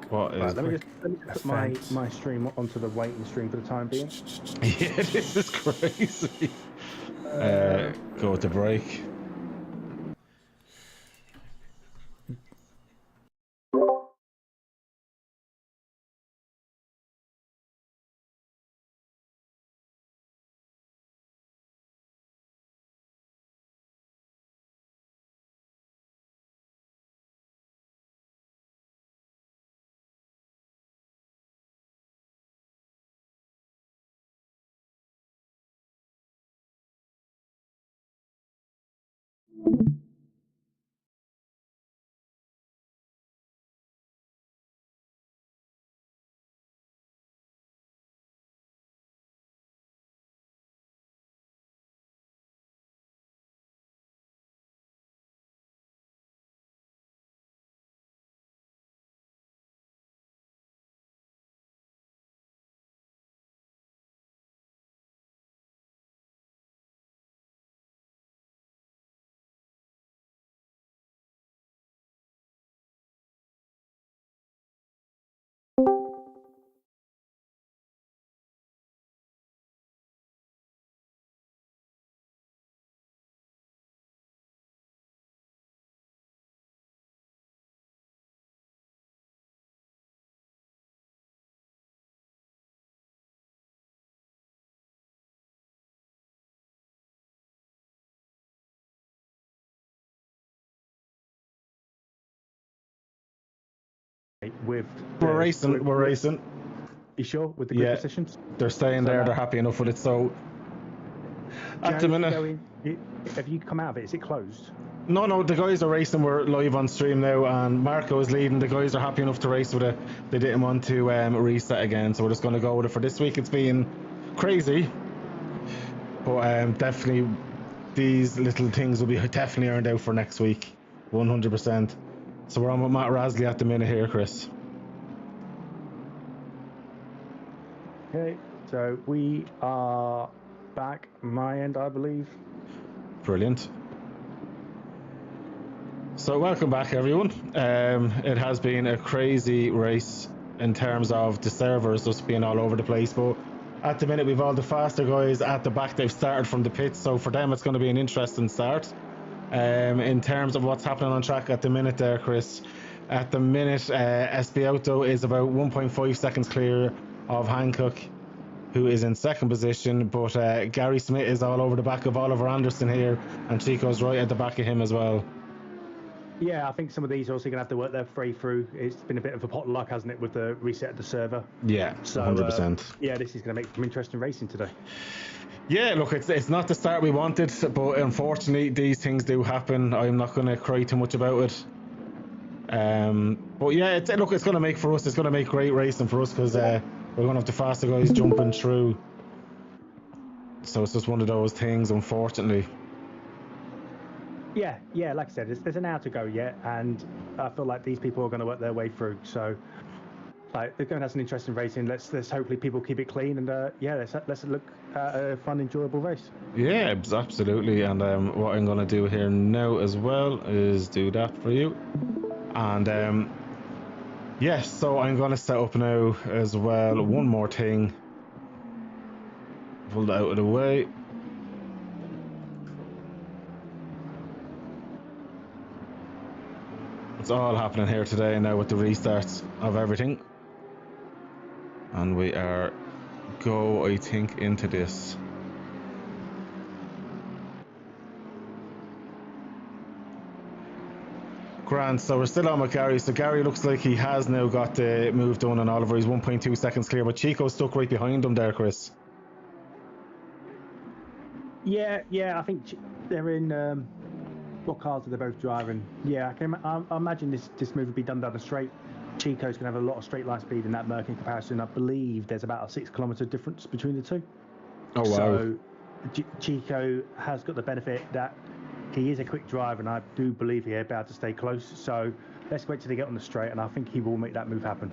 What is? Let me just put my stream onto the waiting stream for the time being. Yeah, this is crazy. Go to break. with We're racing. You sure with the grid positions? They're staying there. They're happy enough with it. So at the minute, have you come out of it? Is it closed? No, the guys are racing. We're live on stream now, and Marco is leading. The guys are happy enough to race with it. They didn't want to reset again, so we're just going to go with it for this week. It's been crazy, but definitely these little things will be definitely earned out for next week, 100%. So we're on with Matt Rasley at the minute here, Chris. Okay, so we are back my end, I believe. Brilliant. So welcome back, everyone. It has been a crazy race in terms of the servers just being all over the place, but at the minute we've all the faster guys at the back. They've started from the pits, so for them it's going to be an interesting start. In terms of what's happening on track at the minute there, Chris, at the minute Elgato is about 1.5 seconds clear of Hancock, who is in second position, but Gary Smith is all over the back of Oliver Anderson here, and Chico's right at the back of him as well. Yeah, I think some of these are also going to have to work their way through. It's been a bit of a pot of luck, hasn't it, with the reset of the server? Yeah, so, 100%. Yeah, this is going to make some interesting racing today. Yeah, look, it's not the start we wanted, but unfortunately these things do happen. I'm not going to cry too much about it. But yeah, it's going to make for us. It's going to make great racing for us because we're going to have the faster guys jumping through. So it's just one of those things, unfortunately. Yeah, like I said, there's an hour to go yet, and I feel like these people are going to work their way through. So, like, they're going to have some interesting racing. Let's hopefully people keep it clean, and let's look at a fun, enjoyable race. Yeah, absolutely. And what I'm going to do here now as well is do that for you. And yes, so I'm going to set up now as well. One more thing. Pull that out of the way. It's all happening here today now with the restarts of everything. And we are I think, into this. Grand, so we're still on with Gary. So Gary looks like he has now got the move done on Oliver. He's 1.2 seconds clear, but Chico's stuck right behind him there, Chris. Yeah, I think they're in... what cars are they both driving? Yeah, I imagine this move would be done down the straight. Chico's going to have a lot of straight line speed in that Merc in comparison. I believe there's about a 6 kilometre difference between the two. Oh, wow. So Chico has got the benefit that he is a quick driver, and I do believe he'll be able to stay close. So let's wait till they get on the straight, and I think he will make that move happen.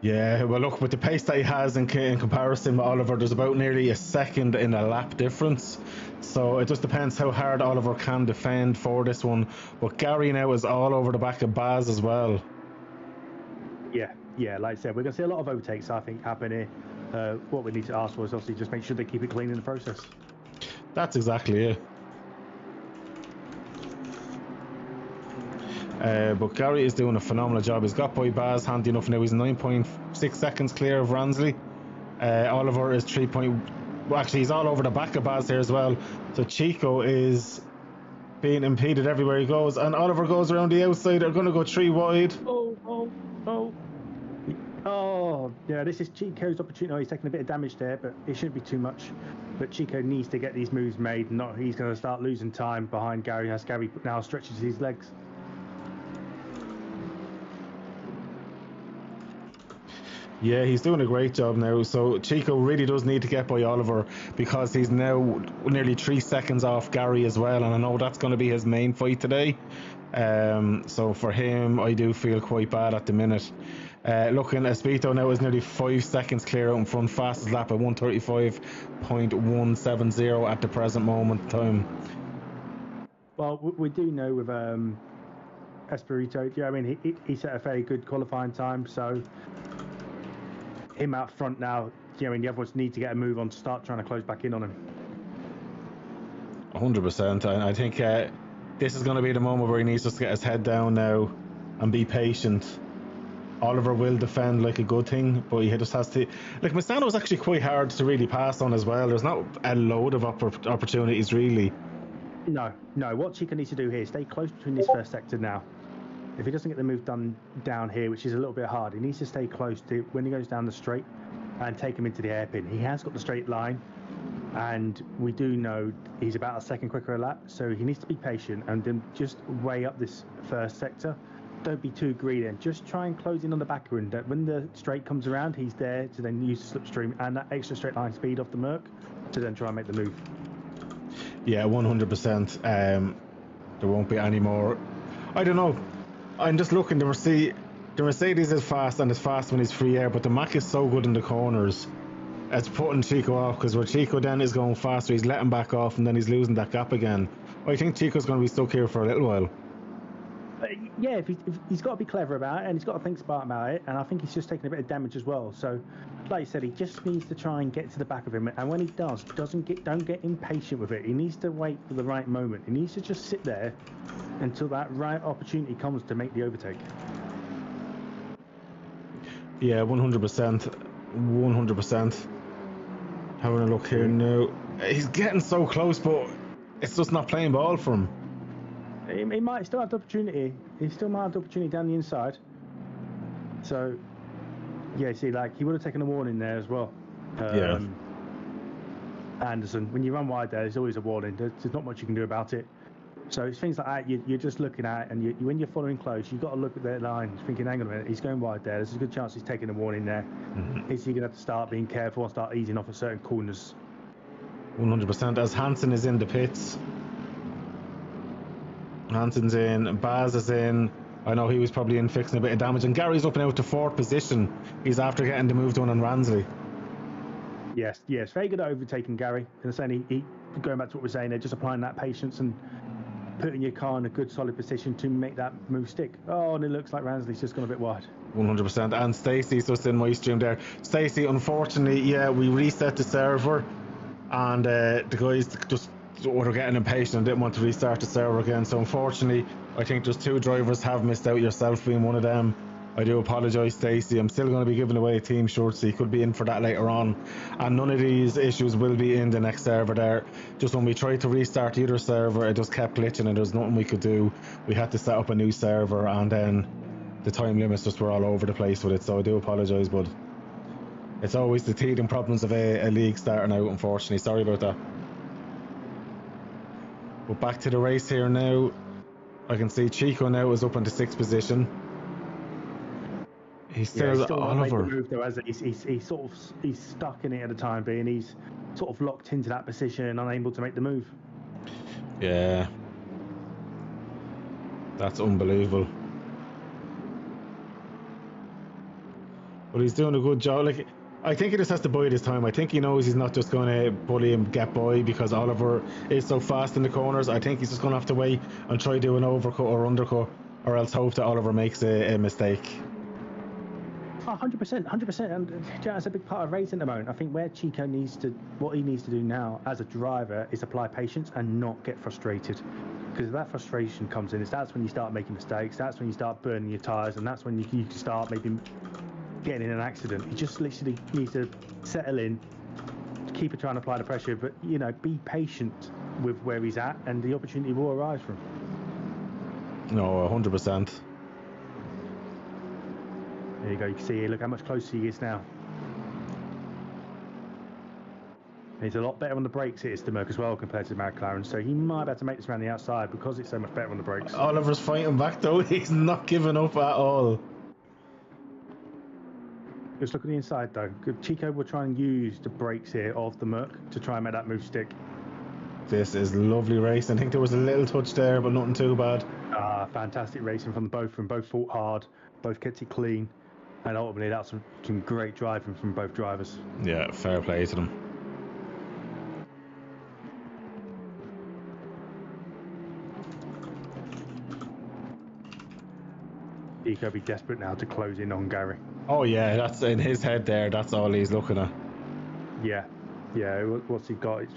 Yeah, well, look, with the pace that he has in comparison with Oliver, there's about nearly a second in a lap difference. So it just depends how hard Oliver can defend for this one. But Gary now is all over the back of Baz as well. Yeah, like I said, we're going to see a lot of overtakes, I think, happen here. What we need to ask for is obviously just make sure they keep it clean in the process. That's exactly it. But Gary is doing a phenomenal job. He's got by Baz handy enough now. He's 9.6 seconds clear of Ransley. Oliver is 3. Well, actually, he's all over the back of Baz here as well. So Chico is being impeded everywhere he goes, and Oliver goes around the outside. They're going to go 3 wide. Oh, yeah, this is Chico's opportunity. Oh, he's taking a bit of damage there, but it shouldn't be too much. But Chico needs to get these moves made. He's going to start losing time behind Gary as Gary now stretches his legs. Yeah, he's doing a great job now. So Chico really does need to get by Oliver because he's now nearly 3 seconds off Gary as well, and I know that's going to be his main fight today. So for him, I do feel quite bad at the minute. Looking, Espito now is nearly 5 seconds clear out in front, fastest lap at 1:35.170 at the present moment in time. Well, we do know with Espirito, I mean, he set a very good qualifying time, so him out front now, I mean, the other ones need to get a move on to start trying to close back in on him. 100%. And I think this is going to be the moment where he needs just to get his head down now and be patient. Oliver will defend like a good thing, but he just has to... Like, Mastano was actually quite hard to really pass on as well. There's not a load of opportunities, really. No. What Chico needs to do here is stay close between this first sector now. If he doesn't get the move done down here, which is a little bit hard, he needs to stay close to when he goes down the straight and take him into the hairpin. He has got the straight line, and we do know he's about a second quicker a lap, so he needs to be patient and then just weigh up this first sector. Don't be too greedy and just try and close in on the back end. That when the straight comes around, he's there to then use the slipstream and that extra straight line speed off the Merc to then try and make the move. Yeah, 100%. There won't be any more. I don't know. I'm just looking. The Mercedes is fast, and it's fast when he's free air, but the Mac is so good in the corners. It's putting Chico off, because where Chico then is going faster, he's letting back off, and then he's losing that gap again. I think Chico's going to be stuck here for a little while. Yeah, if he's got to be clever about it, and he's got to think smart about it, and I think he's just taking a bit of damage as well. So, like you said, he just needs to try and get to the back of him, and when he does, don't get impatient with it. He needs to wait for the right moment. He needs to just sit there until that right opportunity comes to make the overtake. Yeah, 100%. 100%. Having a look here now. He's getting so close, but it's just not playing ball for him. He might still have the opportunity. He still might have the opportunity down the inside. So, yeah, see, like, he would have taken a warning there as well. Yeah. Anderson, when you run wide there, there's always a warning. There's not much you can do about it. So it's things like that you're just looking at, and when you're following close, you've got to look at their line, thinking, hang on a minute, he's going wide there. There's a good chance he's taking a warning there. Mm-hmm. Is he going to have to start being careful and start easing off at certain corners? 100%. As Hansen is in the pits. Hansen's in, Baz is in. I know he was probably in fixing a bit of damage, and Gary's up and out to 4th position. He's after getting the move done on Ransley. Yes, very good at overtaking Gary. And saying he going back to what we're saying, they're just applying that patience and putting your car in a good solid position to make that move stick. Oh, and it looks like Ransley's just gone a bit wide. 100%. And Stacey's just in my stream there. Stacey, unfortunately, yeah, we reset the server, and the guys just were getting impatient and didn't want to restart the server again. So unfortunately, I think just 2 drivers have missed out, yourself being one of them. I do apologise, Stacey. I'm still going to be giving away a team shirt, so you could be in for that later on. And none of these issues will be in the next server there. Just when we tried to restart the other server, it just kept glitching and there's nothing we could do. We had to set up a new server, and then the time limits just were all over the place with it. So I do apologise, but it's always the teething problems of a league starting out, unfortunately. Sorry about that. But back to the race here now. I can see Chico now is up into 6th position. He's still Oliver. Move though, as he's stuck in it at the time being. He's sort of locked into that position and unable to make the move. Yeah, that's unbelievable. But he's doing a good job. Like, I think he just has to bide his time. I think he knows he's not just going to bully and get by because Oliver is so fast in the corners. I think he's just going to have to wait and try do an overcut or undercut, or else hope that Oliver makes a mistake. 100%, and that's a big part of racing at the moment. I think where Chico what he needs to do now as a driver is apply patience and not get frustrated, because if that frustration comes in, that's when you start making mistakes, that's when you start burning your tyres, and that's when you start maybe getting in an accident. He just literally needs to settle in, keep trying to apply the pressure, but be patient with where he's at, and the opportunity will arise for him. No, 100%. There you go, you can see, look how much closer he is now. He's a lot better on the brakes here, to Merc as well, compared to the McLaren, so he might be able to make this around the outside because it's so much better on the brakes. Oliver's fighting back though, he's not giving up at all. Just look at the inside though. Chico will try and use the brakes here of the Merc to try and make that move stick. This is lovely racing. I think there was a little touch there, but nothing too bad. Fantastic racing from both fought hard, both kept it clean. And ultimately, that's some great driving from both drivers. Yeah, fair play to them. He could be desperate now to close in on Gary. Oh yeah, that's in his head there. That's all he's looking at. Yeah. What's he got? It's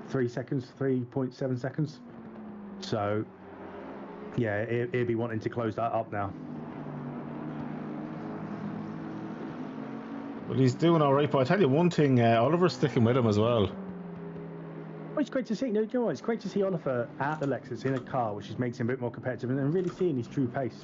3 seconds, 3.7 seconds. So, yeah, he'll be wanting to close that up now. But he's doing all right. But I tell you one thing, Oliver's sticking with him as well. Well, it's great to see. You know what? It's great to see Oliver at the Lexus in a car, which just makes him a bit more competitive, and really seeing his true pace.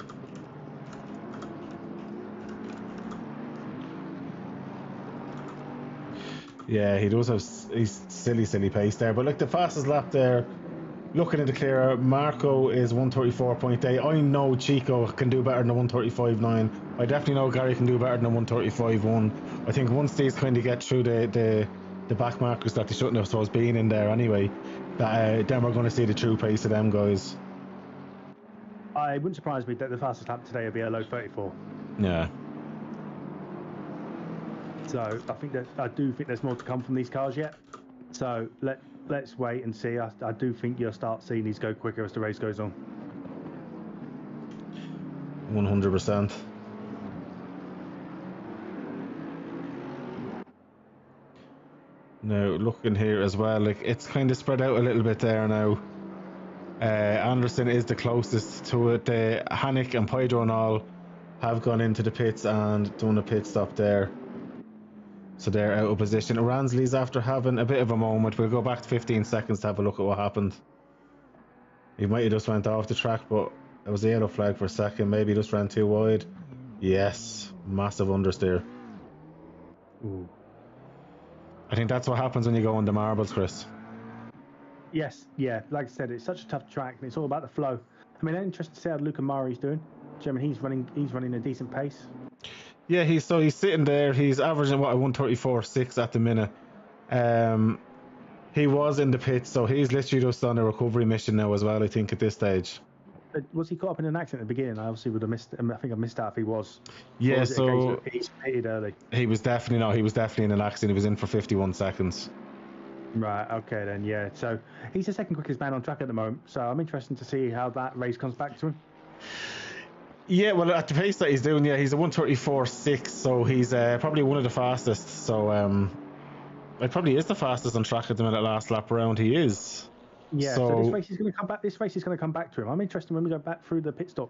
Yeah, he does have he's silly pace there, but like the fastest lap there, looking at the clear, Marco is 134.8. I know Chico can do better than 135.9. I definitely know Gary can do better than 135.1. I think once these kind of get through the back markers that they shouldn't have supposed been in there anyway, that then we're going to see the true pace of them guys. I wouldn't surprise me that the fastest lap today will be a low 34. Yeah. So I do think there's more to come from these cars yet. So let's wait and see. I do think you'll start seeing these go quicker as the race goes on. 100%. Now looking here as well, like it's kind of spread out a little bit there now. Anderson is the closest to it. Hannick and Pedro and all have gone into the pits and done a pit stop there. So they're out of position. Ransley's after having a bit of a moment. We'll go back to 15 seconds to have a look at what happened. He might have just went off the track, but it was a yellow flag for a second. Maybe he just ran too wide. Yes, massive understeer. Ooh. I think that's what happens when you go on the marbles, Chris. Yes, yeah. Like I said, it's such a tough track, and it's all about the flow. I mean, I'm interested to see how Luca Mari's doing. I mean, he's running a decent pace. Yeah, he's sitting there. He's averaging what, a 134.6 at the minute. He was in the pits, so he's literally just on a recovery mission now as well, I think, at this stage. Was he caught up in an accident at the beginning? I obviously would have missed. I think I missed out if he was. Yeah, was so he's pitted early. He was definitely in an accident. He was in for 51 seconds. Right. Okay then. Yeah. So he's the second quickest man on track at the moment. So I'm interested to see how that race comes back to him. Yeah, well, at the pace that he's doing, yeah, he's a 134.6, so he's probably one of the fastest. So it probably is the fastest on track at the minute. Last lap around, he is. Yeah, so this race is going to come back. This race is going to come back to him. I'm interested when we go back through the pit stop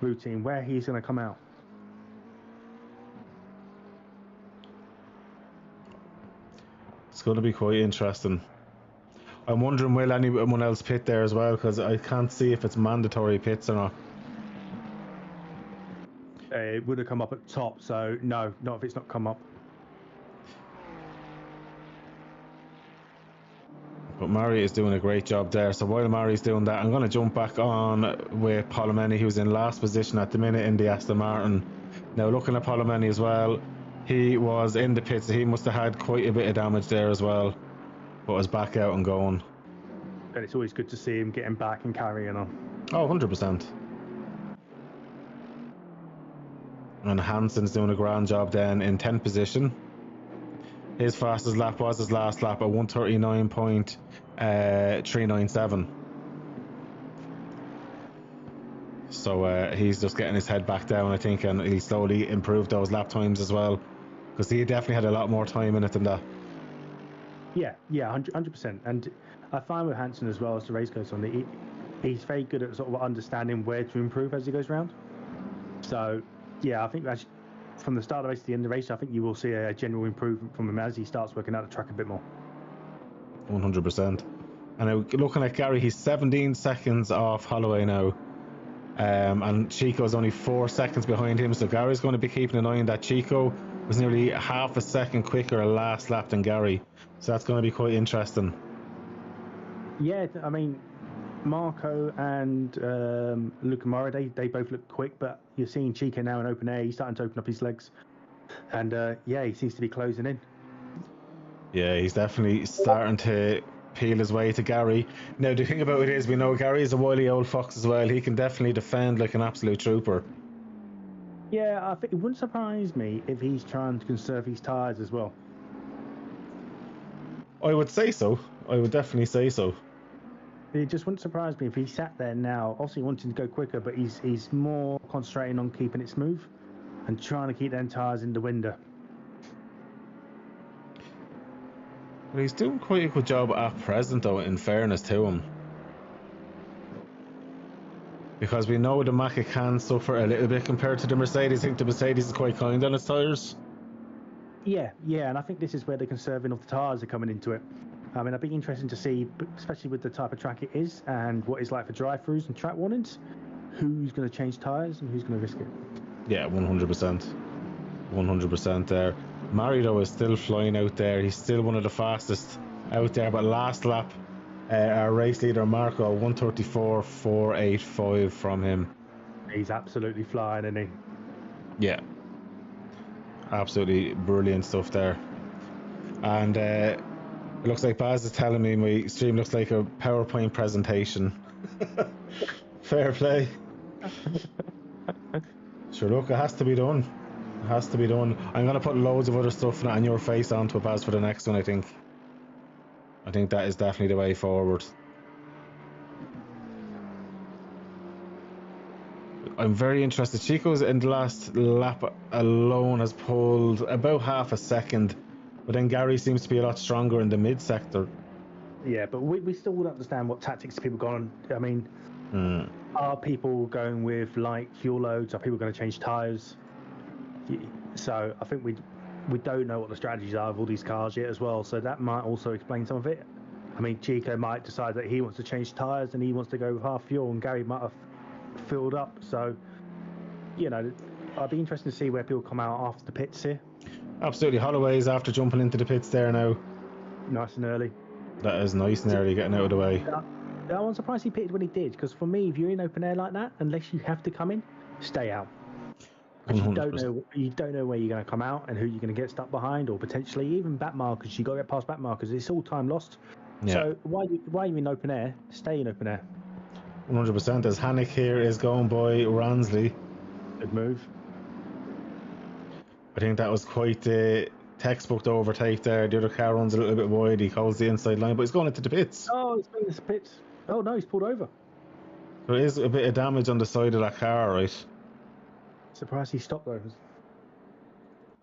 routine where he's going to come out. It's going to be quite interesting. I'm wondering, will anyone else pit there as well? Because I can't see if it's mandatory pits or not. It would have come up at the top, so no, not if it's not come up. But Mari is doing a great job there. So while Mari's doing that, I'm going to jump back on with Polomeni, who's in last position at the minute in the Aston Martin. Now looking at Polomeni as well, he was in the pits, so he must have had quite a bit of damage there as well, but was back out and going. And it's always good to see him getting back and carrying on. Oh, 100%. And Hansen's doing a grand job then in 10th position. His fastest lap was his last lap at 139.397. So he's just getting his head back down, I think, and he slowly improved those lap times as well, because he definitely had a lot more time in it than that. Yeah, 100%. And I find with Hansen as well, as the race goes on, he's very good at sort of understanding where to improve as he goes round. So yeah, I think that's from the start of the race to the end of the race, I think you will see a general improvement from him as he starts working out the track a bit more. 100%. And looking at Gary, he's 17 seconds off Holloway now. And Chico's only 4 seconds behind him, so Gary's going to be keeping an eye on that. Chico was nearly half a second quicker last lap than Gary, so that's going to be quite interesting. Yeah, I mean, Marco and Luca Mora, they both look quick, but you're seeing Chico now in open air. He's starting to open up his legs, and yeah, he seems to be closing in. Yeah, he's definitely starting to peel his way to Gary. Now the thing about it is, we know Gary is a wily old fox as well. He can definitely defend like an absolute trooper. Yeah, I think it wouldn't surprise me if he's trying to conserve his tyres as well. I would say so. I would definitely say so. It just wouldn't surprise me if he sat there now, obviously wanting to go quicker, but he's more concentrating on keeping it smooth and trying to keep them tyres in the window. Well, he's doing quite a good job at present, though, in fairness to him. Because we know the Macca can suffer a little bit compared to the Mercedes. I think the Mercedes is quite kind on its tyres. Yeah, and I think this is where the conserving of the tyres are coming into it. I mean, it'd be interesting to see, especially with the type of track it is and what it's like for drive-throughs and track warnings, who's going to change tyres and who's going to risk it. Yeah, 100%. 100% there. Mario is still flying out there. He's still one of the fastest out there. But last lap, our race leader Marco, 134.485 from him. He's absolutely flying, isn't he? Yeah. Absolutely brilliant stuff there. And it looks like Baz is telling me my stream looks like a PowerPoint presentation. Fair play. Sure, look, it has to be done. It has to be done. I'm going to put loads of other stuff and your face onto it, Baz, for the next one, I think. I think that is definitely the way forward. I'm very interested. Chico's in the last lap alone has pulled about half a second, but then Gary seems to be a lot stronger in the mid sector. Yeah, but we still would understand what tactics people got on. I mean, are people going with light fuel loads? Are people going to change tyres? So I think we don't know what the strategies are of all these cars yet as well. So that might also explain some of it. I mean, Chico might decide that he wants to change tyres and he wants to go with half fuel, and Gary might have filled up. So, you know, I'd be interested to see where people come out after the pits here. Absolutely. Holloway's after jumping into the pits there now. Nice and early. That is nice and early, getting out of the way. I'm surprised he pitted when he did, because for me, if you're in open air like that, unless you have to come in, stay out. Because you don't know where you're going to come out and who you're going to get stuck behind, or potentially even back markers. You got to get past back markers. It's all time lost. Yeah. So why are you in open air? Stay in open air. 100%. As Hannick here is going by Ransley. Good move. I think that was quite the textbook to overtake there. The other car runs a little bit wide. He calls the inside line, but he's going into the pits. Oh, he's going into the pits. Oh no, he's pulled over. There is a bit of damage on the side of that car, right? Surprised he stopped though.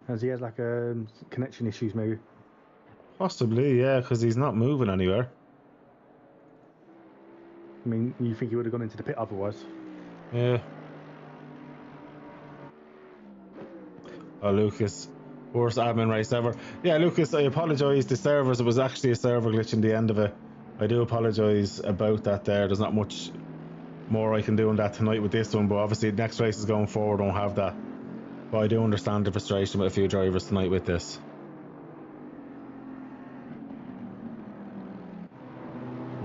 As he has like connection issues maybe. Possibly, yeah, because he's not moving anywhere. I mean, you think he would have gone into the pit otherwise? Yeah. Oh, Lucas. Worst admin race ever. Yeah, Lucas, I apologise to servers. It was actually a server glitch in the end of it. I do apologise about that there. There's not much more I can do on that tonight with this one, but obviously next race is going forward, don't have that. But I do understand the frustration with a few drivers tonight with this.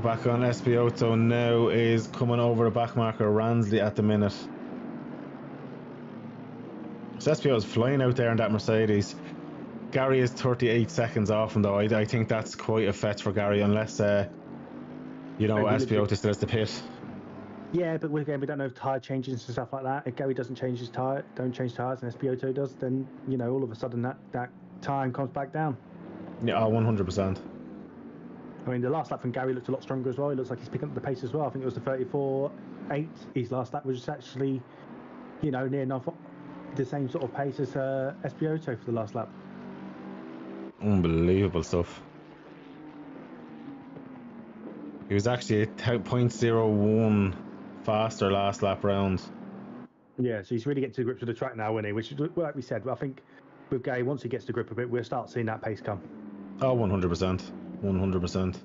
Back on Espiotto now is coming over the back marker Ransley at the minute. So Espiotto is flying out there in that Mercedes. Gary is 38 seconds off him though. I think that's quite a fetch for Gary, unless Espiotto still has the pit. Yeah, but again, we don't know if tyre changes and stuff like that. If Gary doesn't change his tyre, don't change tyres, and Espiotto does, then all of a sudden that time comes back down. Yeah, 100%. I mean, the last lap from Gary looked a lot stronger as well. He looks like he's picking up the pace as well. I think it was the 34.8. His last lap was actually, near enough the same sort of pace as Espiotto for the last lap. Unbelievable stuff. He was actually 0.01 faster last lap round. Yeah, so he's really getting to grips with the track now, isn't he? Which is, like we said, I think with Gary, once he gets to grip a bit, we'll start seeing that pace come. Oh, 100%. 100%.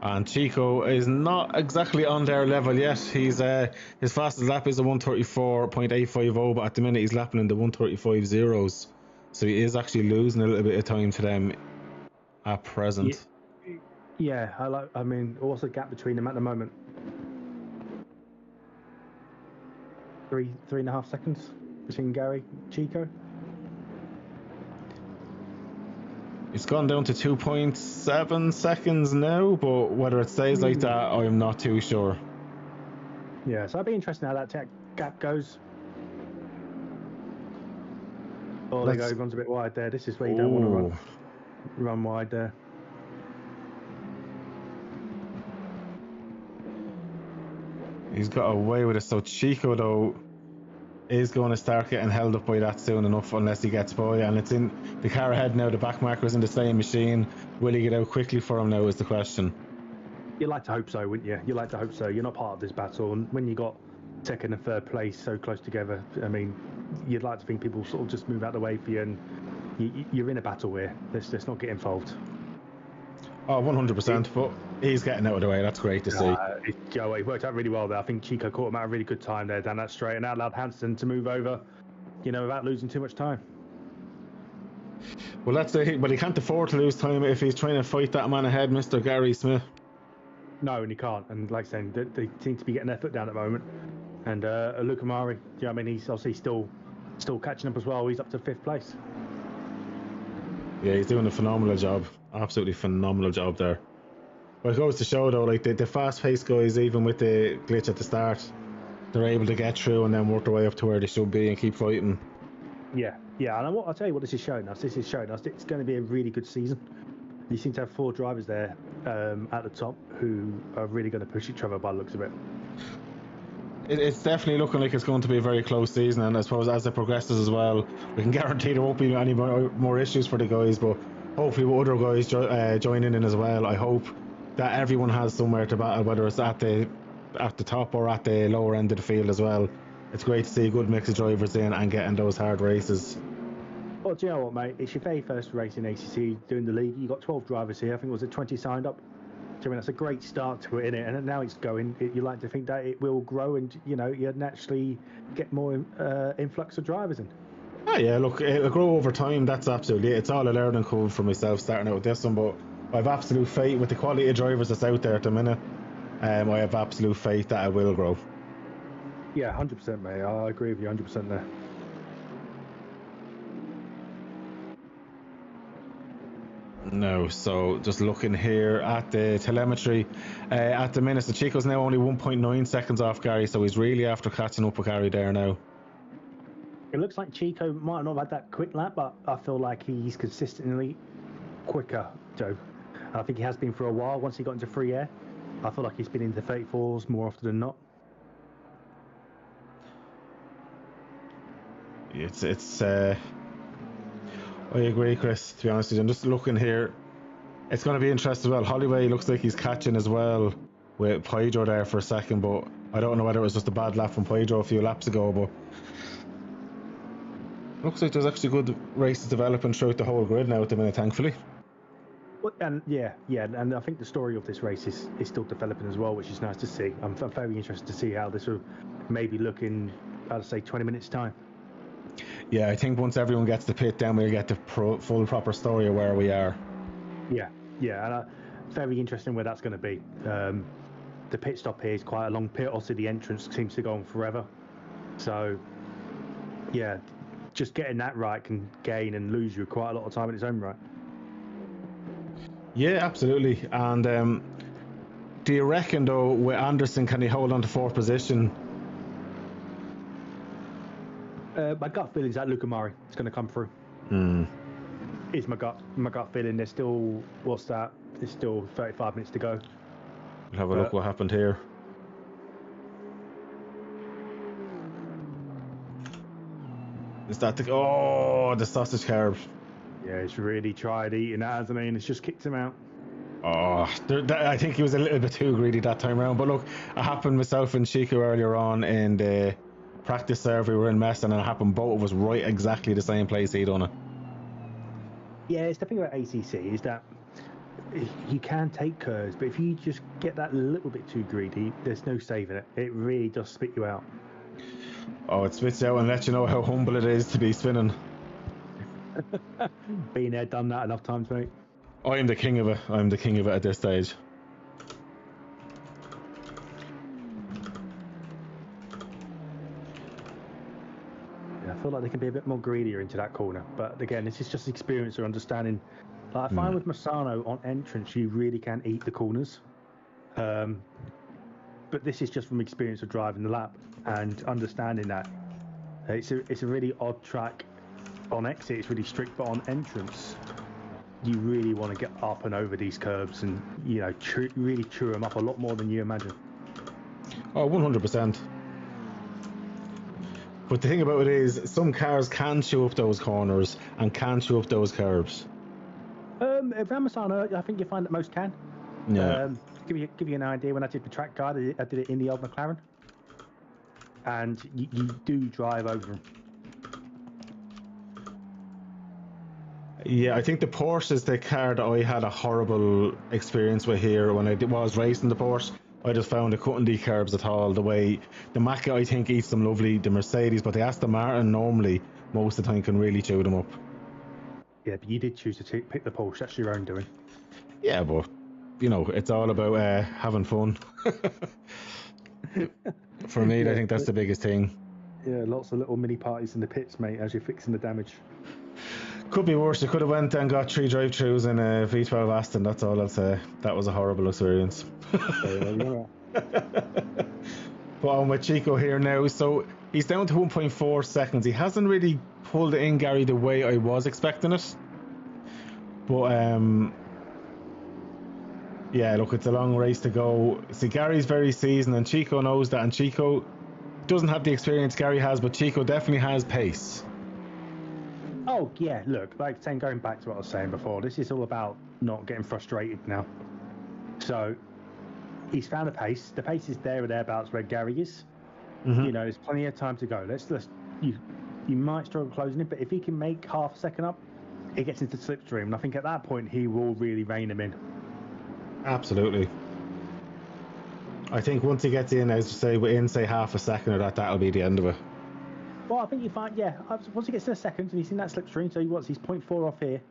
And Chico is not exactly on their level yet. He's his fastest lap is a 134.850, but at the minute he's lapping in the 135.0s. So he is actually losing a little bit of time to them at present. Yeah, I mean, what's the gap between them at the moment? 3.5 seconds between Gary and Chico. It's gone down to 2.7 seconds now, but whether it stays like that, I'm not too sure. Yeah, so it'd be interesting how that gap goes. Oh, there you go, he runs a bit wide there. This is where you don't want to run wide there. He's got away with it, so Chico though is going to start getting held up by that soon enough, unless he gets by. And it's in the car ahead now. The back marker's in the same machine. Will he get out quickly for him now is the question. You'd like to hope so, wouldn't you? You'd like to hope so. You're not part of this battle, and when you got second and third place so close together, I mean, you'd like to think people sort of just move out of the way for you, and you're in a battle here. Let's not get involved. Oh, 100%. But he's getting out of the way. That's great to see. It worked out really well there. I think Chico caught him at a really good time there down that straight, and that allowed Hansen to move over, without losing too much time. Well, that's it. But he can't afford to lose time if he's trying to fight that man ahead, Mr. Gary Smith. No, and he can't. And like I said, they seem to be getting their foot down at the moment. And Luca Mari, he's obviously still catching up as well. He's up to 5th place. Yeah, he's doing a phenomenal job. Absolutely phenomenal job there. But it goes to show though, like the fast-paced guys, even with the glitch at the start, they're able to get through and then work their way up to where they should be and keep fighting. Yeah, and I'll tell you what this is showing us. This is showing us it's going to be a really good season. You seem to have 4 drivers there at the top who are really going to push each other by the looks of it. It's definitely looking like it's going to be a very close season, and I suppose as it progresses as well, we can guarantee there won't be any more issues for the guys, but hopefully with other guys joining in as well, I hope that everyone has somewhere to battle, whether it's at the top or at the lower end of the field as well. It's great to see a good mix of drivers in and getting those hard races. Well, do you know what, mate? It's your very first race in ACC doing the league. You've got 12 drivers here. I think it was 20 signed up. That's a great start to it, innit? And now it's going. You like to think that it will grow, and you naturally get more influx of drivers in. Oh yeah, look, it'll grow over time. That's absolutely it. It's all a learning curve for myself starting out with this one, but I've absolute faith with the quality of drivers that's out there at the minute. I have absolute faith that it will grow. Yeah, 100%, mate. I agree with you 100% there. No, so just looking here at the telemetry, at the minute, the Chico's now only 1.9 seconds off Gary, so he's really after catching up with Gary there now. It looks like Chico might not have had that quick lap, but I feel like he's consistently quicker, Joe. And I think he has been for a while. Once he got into free air, I feel like he's been into 34s more often than not. It's I agree, Chris, to be honest with you. I'm just looking here. It's going to be interesting as well. Holloway looks like he's catching as well with Pedro there for a second, but I don't know whether it was just a bad lap from Pedro a few laps ago, but looks like there's actually good races developing throughout the whole grid now at the minute, thankfully. Well, and and I think the story of this race is still developing as well, which is nice to see. I'm very interested to see how this will maybe look in, I'd say, 20 minutes' time. Yeah, I think once everyone gets the pit, then we'll get the full proper story of where we are. Yeah, and very interesting where that's going to be. The pit stop here is quite a long pit. Also, the entrance seems to go on forever. So, yeah, just getting that right can gain and lose you quite a lot of time in its own right. Yeah, absolutely. And do you reckon, though, with Anderson, can he hold on to 4th position? My gut feeling is that Luca Mari is going to come through. Is my gut feeling. There's still, what's that? There's still 35 minutes to go. We'll have a look what happened here. Is that the sausage carb? Yeah, he's really tried eating that, hasn't he? And it's just kicked him out. Oh, I think he was a little bit too greedy that time around. But look, it happened myself and Chico earlier on in the practice serve. We were in Meston, and it happened both of us right exactly the same place he'd done it. Yeah, it's the thing about ACC is that you can take curves, but if you just get that little bit too greedy, there's no saving it. It really does spit you out. Oh, it spits you out and lets you know how humble it is to be spinning. Been there, done that enough times, mate. I'm the king of it. I'm the king of it at this stage. Yeah, I feel like they can be a bit more greedier into that corner. But again, this is just experience or understanding. Like I find with Masano on entrance, you really can eat the corners. But this is just from experience of driving the lap and understanding that it's a really odd track. On exit, it's really strict, but on entrance, you really want to get up and over these curbs and, really chew them up a lot more than you imagine. Oh, 100%. But the thing about it is, some cars can chew up those corners and can chew up those curbs. Around Masano, I think you find that most can. Yeah. Give you an idea, when I did the track guide, I did it in the old McLaren. And you do drive over them. Yeah, I think the Porsche is the car that I had a horrible experience with here when I was racing the Porsche. I just found it couldn't decarbs at all. The way the Macca, I think, eats them lovely. The Mercedes, but the Aston Martin normally most of the time can really chew them up. Yeah, but you did choose to pick the Porsche. That's your own doing. Yeah, but you know, it's all about having fun. For me, Yeah, I think that's the biggest thing. Yeah, lots of little mini parties in the pits, mate, as you're fixing the damage. Could be worse. You could have went and got 3 drive-thrus in a V12 Aston. That's all I'll say. That was a horrible experience. But on with Chico here now. So he's down to 1.4 seconds. He hasn't really pulled it in, Gary, the way I was expecting it. But yeah, look, it's a long race to go. See, Gary's very seasoned, and Chico knows that. And Chico doesn't have the experience Gary has, but Chico definitely has pace. Oh, yeah, look, like saying, going back to what I was saying before, this is all about not getting frustrated now. So he's found the pace. The pace is there or thereabouts where Gary is. Mm-hmm. You know, there's plenty of time to go. You might struggle closing it, but if he can make half a second up, he gets into slipstream. And I think at that point, he will really rein him in. Absolutely. I think once he gets in, as you say, within, say, half a second or that'll be the end of it. Well, I think you find, yeah, once he gets to the second and he's in that slipstream, so he's 0.4 off here,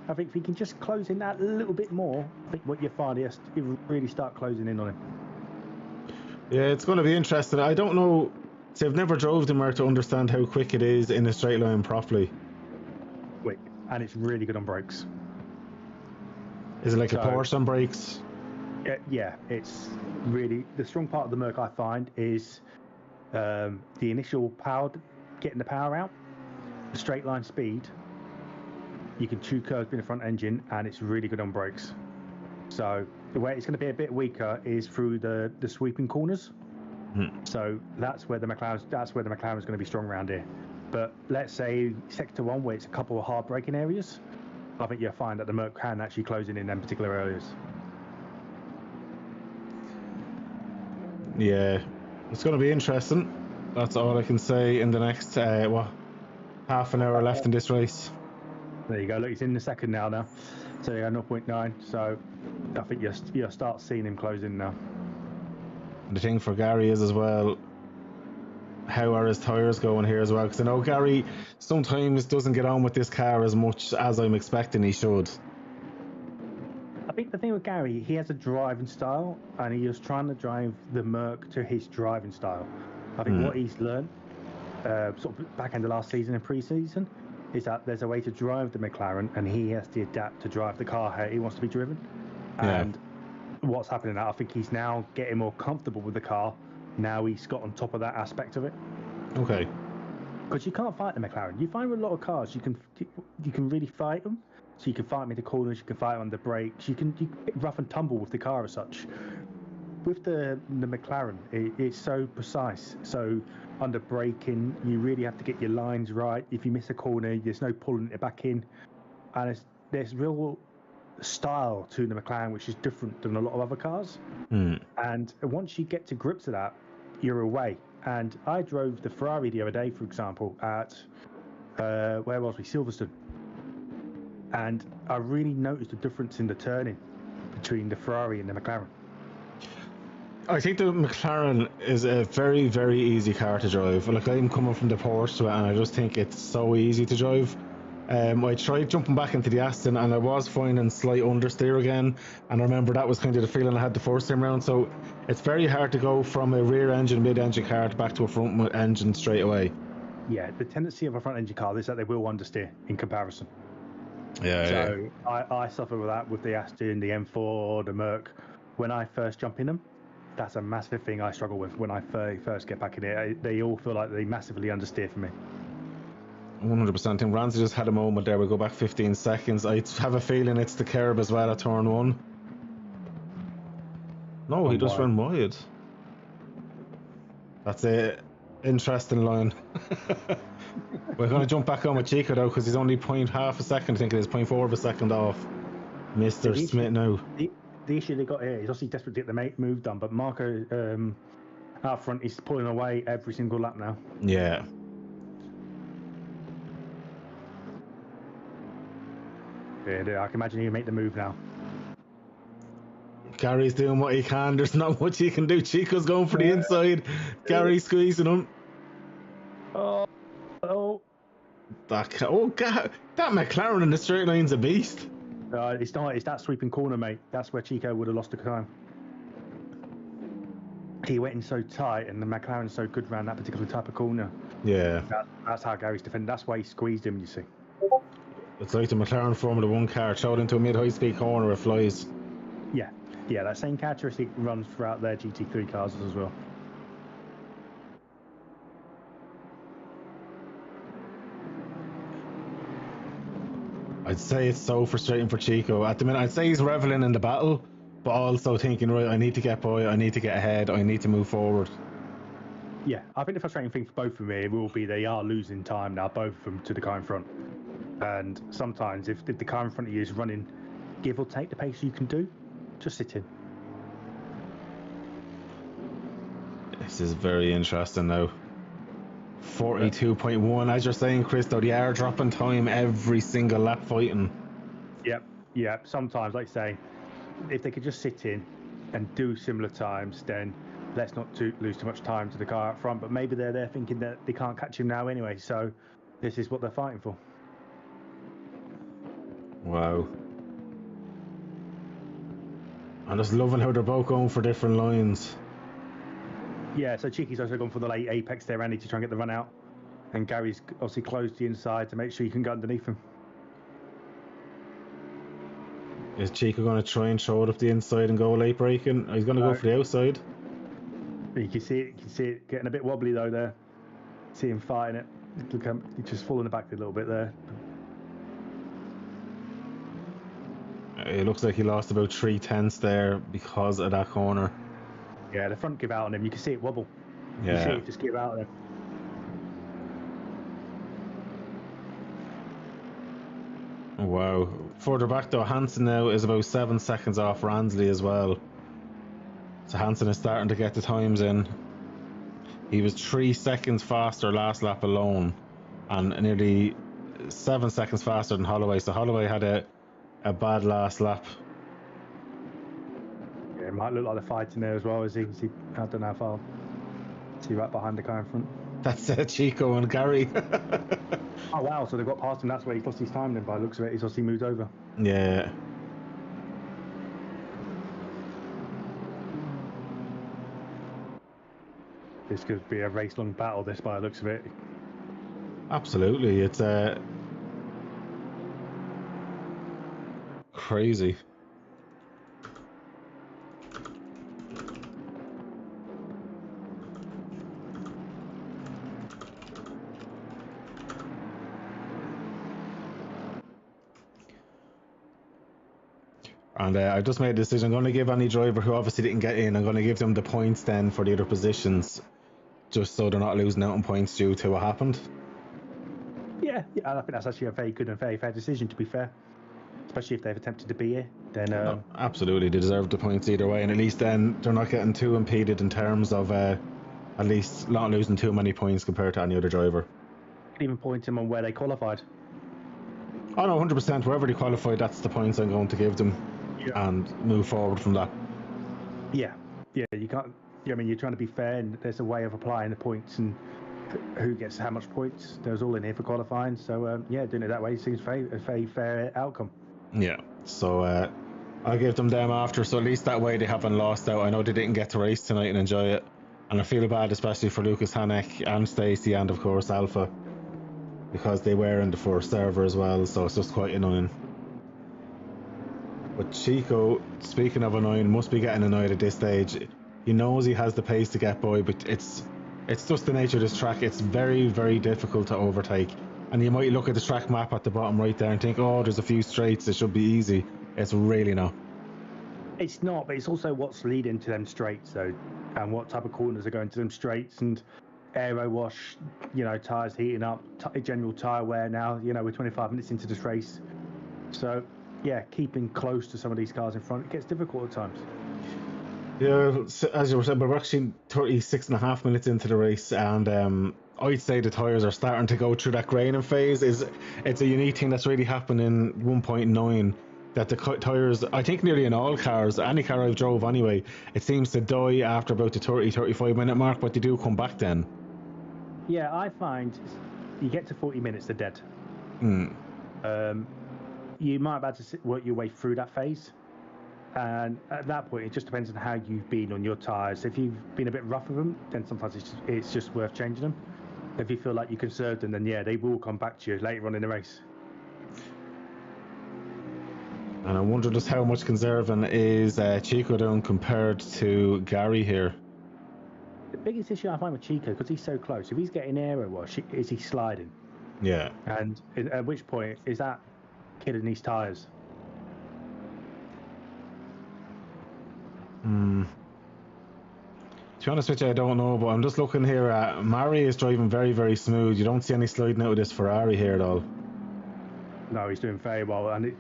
I think if he can just close in that a little bit more, I think what you find is he'll really start closing in on him. Yeah, it's going to be interesting. I don't know. See, I've never drove the Merc to understand how quick it is in a straight line properly. Quick, and it's really good on brakes. Is it like a Porsche on brakes? Yeah, it's really the strong part of the Merc I find is the initial power, getting the power out, the straight line speed. You can chew curves in the front engine, and it's really good on brakes. So the way it's going to be a bit weaker is through the sweeping corners. So that's where the McLaren's going to be strong around here. But let's say sector 1, where it's a couple of hard braking areas, I think you'll find that the Merc can actually close in them particular areas. Yeah, it's going to be interesting. That's all I can say in the next half an hour left in this race. There you go. Look, he's in the second now. So yeah, 0.9. So I think you'll start seeing him close in now. The thing for Gary is as well, how are his tyres going here as well? Because I know Gary sometimes doesn't get on with this car as much as I'm expecting he should. I think the thing with Gary, he has a driving style, and he is trying to drive the Merc to his driving style. I think what he's learned, sort of back end of last season and pre-season, is that there's a way to drive the McLaren, and he has to adapt to drive the car how he wants to be driven. And what's happening now, I think he's now getting more comfortable with the car. Now he's got on top of that aspect of it. Okay. Because you can't fight the McLaren. You find with a lot of cars, you can really fight them. So you can fight them in the corners, you can fight them on the brakes, you can rough and tumble with the car as such. With the McLaren, it's so precise. So under braking, you really have to get your lines right. If you miss a corner, there's no pulling it back in. And there's real style to the McLaren, which is different than a lot of other cars. And once you get to grips with that, you're away. And I drove the Ferrari the other day, for example, at where was we? Silverstone. And I really noticed the difference in the turning between the Ferrari and the McLaren. I think the McLaren is a very, very easy car to drive. Like, I'm coming from the Porsche to it, and I just think it's so easy to drive. I tried jumping back into the Aston, and I was finding slight understeer again. And I remember that was kind of the feeling I had the first time round. So it's very hard to go from a rear engine, mid engine car back to a front engine straight away. Yeah, the tendency of a front engine car is that they will understeer in comparison. Yeah. So I suffer with that with the Aston, the M4, the Merc. When I first jump in them, that's a massive thing I struggle with when I first get back in it. They all feel like they massively understeer for me. 100%. I think Ramsey just had a moment there. We'll go back 15 seconds. I have a feeling it's the curb as well at turn 1. No, he just ran wide. That's a interesting line. We're going to jump back on with Chico though, because he's only half a second, I think it is, 0.4 of a second off Mr. Smith now. The issue they got here is obviously desperate to get the move done, but Marco out front is pulling away every single lap now. Yeah. Yeah, I can imagine you make the move now. Gary's doing what he can. There's not much he can do. Chico's going for the inside. Gary's squeezing him. Oh. That McLaren in the straight line's a beast. It's not. It's that sweeping corner, mate. That's where Chico would have lost the time. He went in so tight, and the McLaren's so good around that particular type of corner. Yeah. That's how Gary's defending. That's why he squeezed him, you see. It's like the McLaren Formula 1 car showed into a mid-high-speed corner, it flies. Yeah, that same characteristic runs throughout their GT3 cars as well. I'd say it's so frustrating for Chico. At the minute, I'd say he's reveling in the battle, but also thinking, right, I need to get by, I need to get ahead, I need to move forward. Yeah, I think the frustrating thing for both of them will be they are losing time now, both of them, to the car in front. And sometimes if the car in front of you is running, give or take the pace you can do, just sit in. This is very interesting now. 42.1, as you're saying, Chris, though, they are dropping time every single lap fighting. Yep. Sometimes, like saying, if they could just sit in and do similar times, then let's not lose too much time to the car up front. But maybe they're there thinking that they can't catch him now anyway, so this is what they're fighting for. Wow. I'm just loving how they're both going for different lines. Yeah, so Cheeky's also gone for the late apex there, Andy, to try and get the run out. And Gary's obviously closed the inside to make sure you can go underneath him. Is Chico going to try and throw it up the inside and go late braking? He's going to go for the outside. You can see it getting a bit wobbly though there. See him fighting it. He's just falling back a little bit there. It looks like he lost about 3/10 there because of that corner. Yeah, the front give out on him. You can see it wobble. Yeah. You see it just give out on him. Wow. Further back though, Hansen now is about 7 seconds off Ransley as well. So Hansen is starting to get the times in. He was 3 seconds faster last lap alone, and nearly 7 seconds faster than Holloway. So Holloway had a bad last lap. Yeah, it might look like they're fighting there as well, as you can see. I don't know how far. See right behind the car in front. That's Chico and Gary. Oh wow, so they've got past him. That's where he's lost his time then by the looks of it. He's obviously moved over. Yeah. This could be a race-long battle, this, by the looks of it. Absolutely. It's crazy. And I just made a decision. I'm going to give any driver who obviously didn't get in, I'm going to give them the points then for the other positions, just so they're not losing out on points due to what happened. Yeah, I think that's actually a very good and very fair decision, to be fair. Especially if they've attempted to be here, then... No, absolutely, they deserve the points either way, and at least then they're not getting too impeded in terms of at least not losing too many points compared to any other driver. You can even point them on where they qualified. Oh no, 100%, wherever they qualified, that's the points I'm going to give them. Yeah. And move forward from that. Yeah, you can't. I mean, you're trying to be fair, and there's a way of applying the points and who gets how much points. There's all in here for qualifying, so yeah, doing it that way seems a very fair outcome. Yeah, so I'll give them after, so at least that way they haven't lost out. I know they didn't get to race tonight and enjoy it, and I feel bad especially for Lucas Hanek and Stacey and of course Alpha, because they were in the first server as well, so it's just quite annoying. But Chico, speaking of annoying, must be getting annoyed at this stage. He knows he has the pace to get by, but it's just the nature of this track. It's very, very difficult to overtake. And you might look at the track map at the bottom right there and think, oh, there's a few straights, it should be easy. It's really not. It's not, but it's also what's leading to them straights, though, and what type of corners are going to them straights, and aero wash, tyres heating up, general tyre wear now, we're 25 minutes into this race. So... yeah, keeping close to some of these cars in front, it gets difficult at times. Yeah, as you were saying, we're actually 36.5 minutes into the race, and I'd say the tyres are starting to go through that graining phase. It's a unique thing that's really happened in 1.9, that the tyres, I think nearly in all cars, any car I've drove anyway, it seems to die after about the 30-35 minute mark, but they do come back then. Yeah, I find you get to 40 minutes, they're dead. You might be able to work your way through that phase, and at that point it just depends on how you've been on your tyres. If you've been a bit rough with them, then sometimes it's just worth changing them. If you feel like you conserved them, then yeah, they will come back to you later on in the race. And I wonder just how much conserving is Chico doing compared to Gary here. The biggest issue I find with Chico, because he's so close, if he's getting aero wash, is he sliding? Yeah. And at which point is that killing these tyres? To be honest with you, I don't know, but I'm just looking here at Mari is driving very, very smooth. You don't see any sliding out of this Ferrari here at all. No, he's doing very well, and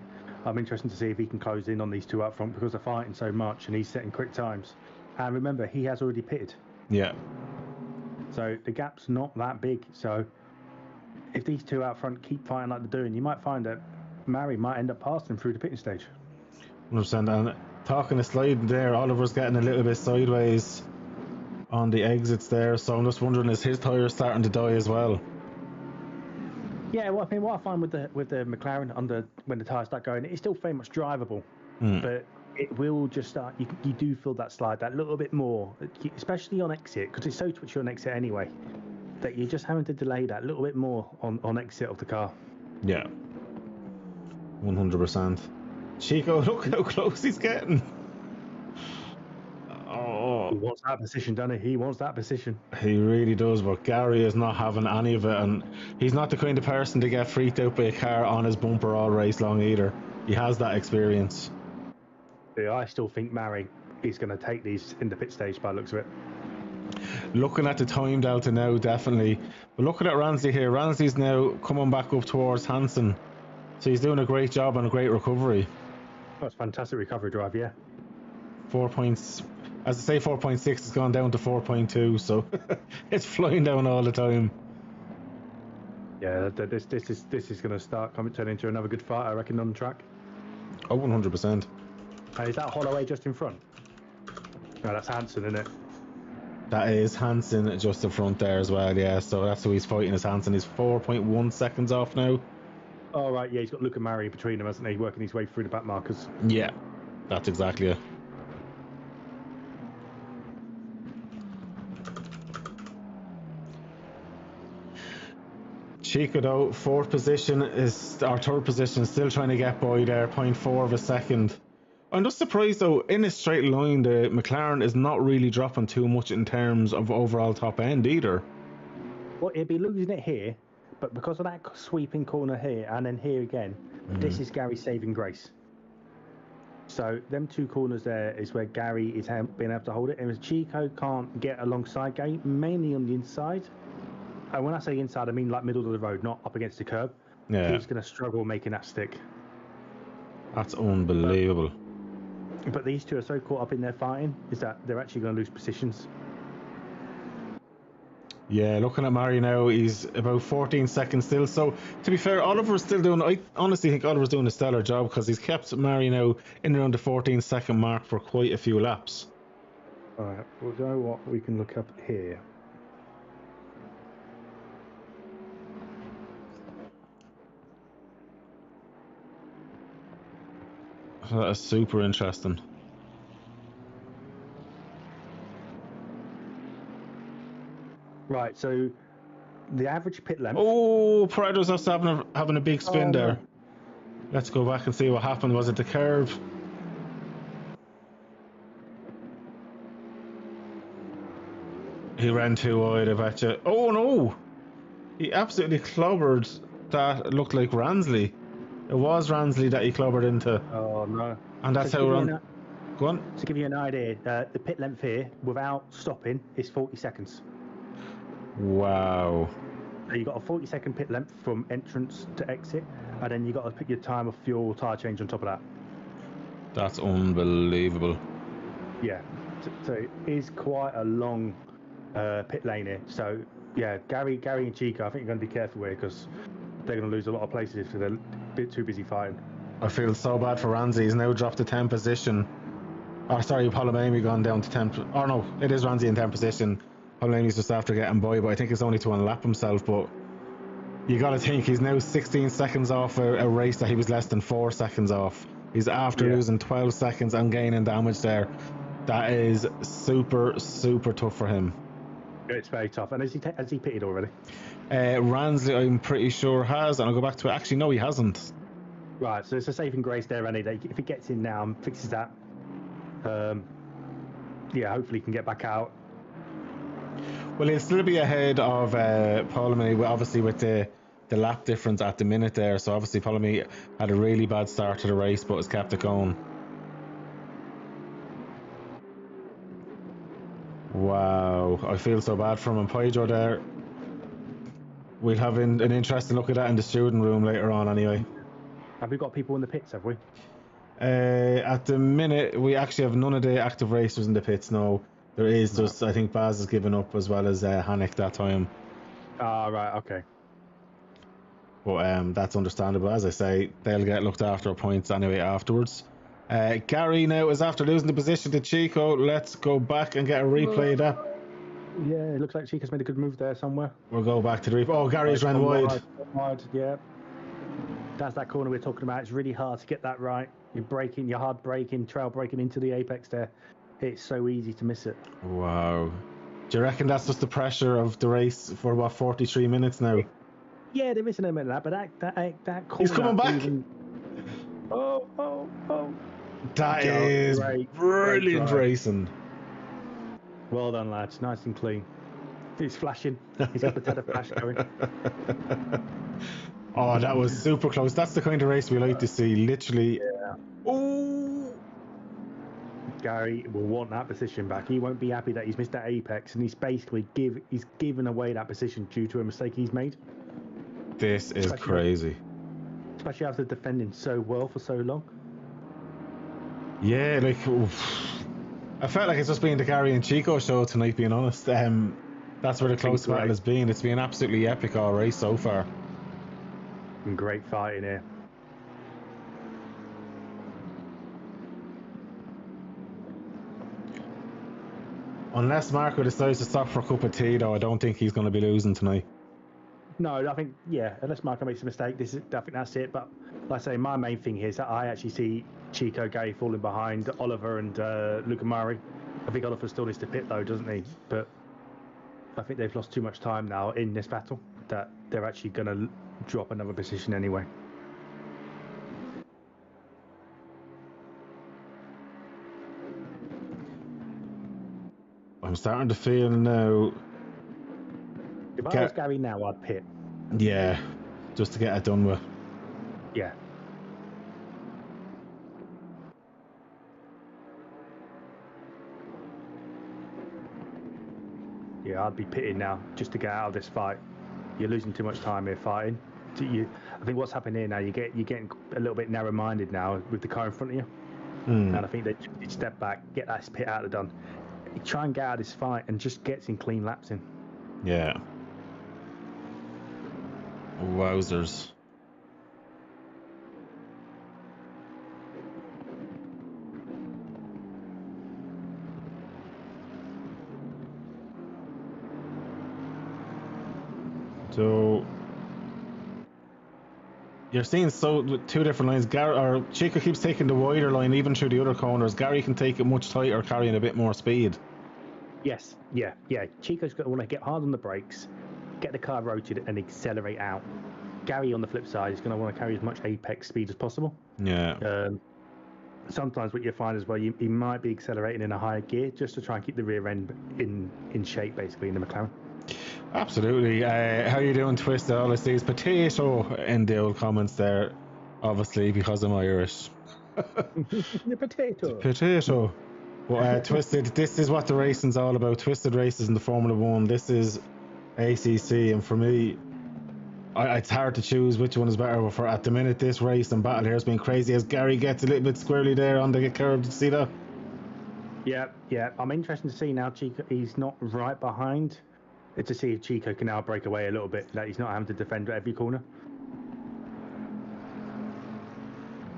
I'm interested to see if he can close in on these two up front, because they're fighting so much and he's setting quick times. And remember, he has already pitted. Yeah. So the gap's not that big. So if these two out front keep fighting like they're doing, you might find that Mari might end up passing through the pitting stage. 100%. And talking of sliding there, Oliver's getting a little bit sideways on the exits there, so I'm just wondering, is his tyres starting to die as well? Yeah, well, I mean, what I find with the McLaren when the tyres start going, it's still very much drivable, but it will just start. You do feel that slide that little bit more, especially on exit, because it's so twitchy on exit anyway, that you're just having to delay that little bit more on exit of the car. Yeah, 100%. Chico, look how close he's getting. Oh, he wants that position, doesn't he? He wants that position. He really does, but Gary is not having any of it, and he's not the kind of person to get freaked out by a car on his bumper all race long either. He has that experience. Yeah, I still think Mari is going to take these in the pit stage by the looks of it. Looking at the time delta now, definitely. But looking at Ransley here, Ransley's now coming back up towards Hansen, so he's doing a great job and a great recovery. That's fantastic recovery drive, yeah. 4 points. As I say, 4.6 has gone down to 4.2, so it's flying down all the time. Yeah, this is going to start turn into another good fight, I reckon, on the track. Oh, 100%. Is that Holloway just in front? No, that's Hansen, isn't it? That is Hansen just in front there as well, yeah. So that's who he's fighting, is Hansen. He's 4.1 seconds off now. Oh, right, yeah, he's got Luca Mari between them, hasn't he? Working his way through the back markers. Yeah, that's exactly it. Chico though, third position, still trying to get by there, 0.4 of a second. I'm just surprised though, in a straight line, the McLaren is not really dropping too much in terms of overall top end either. Well, it'd be losing it here, but because of that sweeping corner here and then here again, this is Gary's saving grace. So them two corners there is where Gary is being able to hold it, and Chico can't get alongside Gary, mainly on the inside. And when I say inside, I mean like middle of the road, not up against the curb. Yeah. He's going to struggle making that stick. That's unbelievable. But these two are so caught up in their fighting, is that they're actually going to lose positions. Yeah, looking at Mari now, he's about 14 seconds still. So, to be fair, Oliver's still doing... I honestly think Oliver's doing a stellar job, because he's kept Mari now in around the 14-second mark for quite a few laps. Alright, we'll go what we can look up here. So that is super interesting. Right, so the average pit length... Oh, Prado's just having a big spin there. No. Let's go back and see what happened. Was it the curve? He ran too wide, I bet you. Oh no! He absolutely clobbered that. It looked like Ransley. It was Ransley that he clobbered into. Oh no. And that's how Go on. To give you an idea, the pit length here, without stopping, is 40 seconds. Wow. So you've got a 40-second pit length from entrance to exit, and then you've got to pick your time of fuel, tyre change on top of that. That's unbelievable. Yeah. So it is quite a long pit lane here. So Yeah, Gary and Chico, I think you're going to be careful here because they're going to lose a lot of places if they're a bit too busy fighting. I feel so bad for Ramsey. He's now dropped to 10th position. Oh, sorry, Polomami gone down to 10th. Oh no, it is Ramsey in 10th position. Polomami's just after getting by, but I think it's only to unlap himself. But you got to think he's now 16 seconds off a race that he was less than 4 seconds off. He's after losing 12 seconds and gaining damage there. That is super, super tough for him. It's very tough. And has he pitted already? Ransley, I'm pretty sure, has. And I'll go back to it. Actually, no, he hasn't. Right, so it's a saving grace there, Randy. If he gets in now and fixes that, yeah, hopefully he can get back out. Well, he'll still be ahead of Polomami, obviously with the lap difference at the minute there. So obviously Polomami had a really bad start to the race, but has kept it going. Wow, I feel so bad for him. And Pedro there, we'll have an interesting look at that in the student room later on anyway. Have we got people in the pits, have we? At the minute, we actually have none of the active racers in the pits, no. There is just, I think Baz has given up as well as Hanek that time. Ah, right, okay. But that's understandable. As I say, they'll get looked after at points anyway afterwards. Gary now is after losing the position to Chico. Let's go back and get a replay of that. Yeah, it looks like Chico's made a good move there somewhere. We'll go back to the replay. Oh, Gary's ran wide. Yeah. That's that corner we're talking about. It's really hard to get that right. You're hard braking, trail braking into the apex there. It's so easy to miss it. Wow. Do you reckon that's just the pressure of the race for what, 43 minutes now? Yeah, they're missing a minute of that, but that corner. He's coming back. Oh. That is brilliant racing. Well done, lads. Nice and clean. He's flashing. He's got the tether flash going. Oh, that was super close. That's the kind of race we like to see. Literally. Yeah. Oh. Gary will want that position back. He won't be happy that he's missed that apex, and he's basically given away that position due to a mistake he's made. This is crazy. Especially after defending so well for so long. Yeah, like I felt like it's just been the Gary and Chico show tonight, being honest. That's where the close battle has been. It's been absolutely epic all race so far. And great fighting here. Unless Marco decides to stop for a cup of tea, though, I don't think he's going to be losing tonight. No, I think, unless Marco makes a mistake, I think that's it. But like I say, my main thing here is that I actually see Chico, Gary falling behind Oliver and Luca Murray. I think Oliver still needs to pit though, doesn't he? But I think they've lost too much time now in this battle that they're actually going to drop another position anyway. I'm starting to feel now. If I was Gary now, I'd pit. Yeah, just to get it done with. Yeah. Yeah, I'd be pitting now just to get out of this fight. You're losing too much time here fighting. I think what's happening here now, you're getting a little bit narrow-minded now with the car in front of you. And I think they step back, get that pit out of the done. Try and get out of this fight and just get some clean laps in. Yeah. Wowzers. So you're seeing two different lines. Chico keeps taking the wider line even through the other corners. Gary can take it much tighter, carrying a bit more speed. Yes, yeah. Chico's going to want to get hard on the brakes, get the car rotated and accelerate out. Gary on the flip side is going to want to carry as much apex speed as possible. Yeah. Sometimes what you find as well, he might be accelerating in a higher gear just to try and keep the rear end in shape, basically, in the McLaren. Absolutely. How you doing, Twisted? All I see is potato in the old comments there, obviously because I'm Irish. The potato. Potato. Well, Twisted, this is what the racing's all about. Twisted races in the Formula 1. This is ACC, and for me, it's hard to choose which one is better. But for at the minute, this race and battle here has been crazy as Gary gets a little bit squirrely there on the curve. Did you see that? Yeah. I'm interested to see now. Chico, he's not right behind to see if Chico can now break away a little bit, that he's not having to defend at every corner.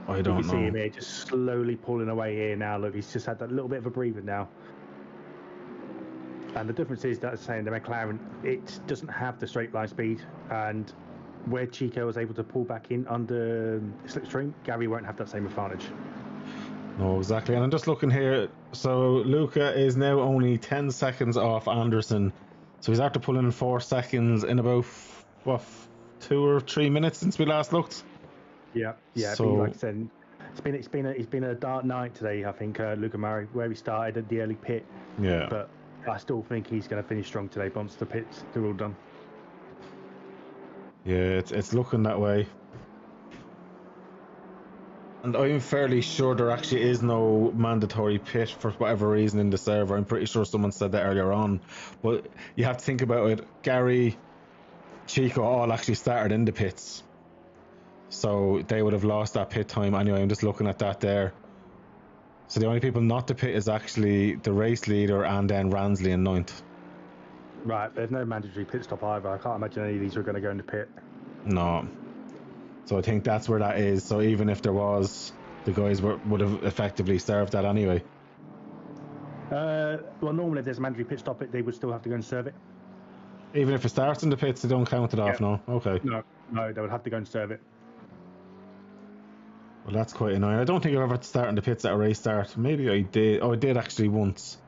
I You don't can see him know. here just slowly pulling away here now. Look, he's just had that little bit of a breather now. And the difference is that saying the McLaren, it doesn't have the straight line speed, and where Chico was able to pull back in under slipstream, Gary won't have that same advantage. No, exactly. And I'm just looking here. So Luca is now only 10 seconds off Anderson. So he's after pulling in 4 seconds in about, what, 2 or 3 minutes since we last looked? Yeah. So, But like I said, it's been a dark night today, I think, Luca Murray, where he started at the early pit. yeah. But I still think he's going to finish strong today once the pits are all done. Yeah, it's looking that way. And I'm fairly sure there actually is no mandatory pit for whatever reason in the server. I'm pretty sure someone said that earlier on. But you have to think about it. Gary, Chico all actually started in the pits. So they would have lost that pit time anyway. I'm just looking at that there. So the only people not to pit is actually the race leader and then Ransley in 9th. Right, there's no mandatory pit stop either. I can't imagine any of these are going to go into pit. No. So I think that's where that is. So even if there was, the guys would have effectively served that anyway. Well, normally if there's a mandatory pit stop, they would still have to go and serve it. Even if it starts in the pits, they don't count it off, no? Okay. No, they would have to go and serve it. Well, that's quite annoying. I don't think I've ever had to start in the pits at a race start. Maybe I did. Oh, I did actually once.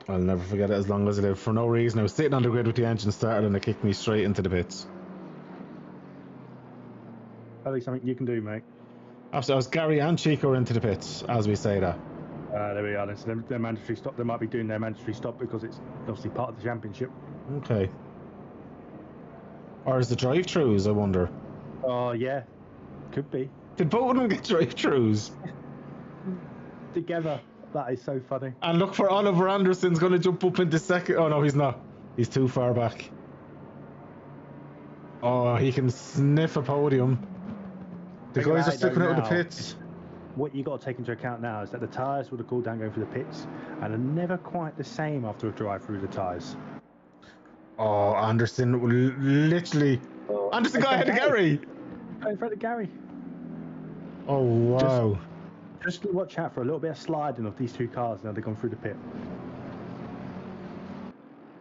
I'll never forget it as long as I live. For no reason, I was sitting on the grid with the engine started and it kicked me straight into the pits. At least something you can do, mate. Absolutely. I was Gary and Chico into the pits as we say that. There we are. So their mandatory stop. They might be doing their mandatory stop because it's obviously part of the championship. Okay. Or is the drive-throughs, I wonder? Oh, yeah. Could be. Did both of them get drive-throughs? Together. That is so funny. And look for Oliver Anderson's going to jump up into second. Oh, no, he's not. He's too far back. Oh, he can sniff a podium. The guys are sticking out of the pits. What you got to take into account now is that the tyres would have cooled down going through the pits and are never quite the same after a drive through the tyres. Oh, Anderson literally. Anderson got ahead of Gary. In front of Gary. Oh, wow. Just watch out for a little bit of sliding of these two cars now they've gone through the pit.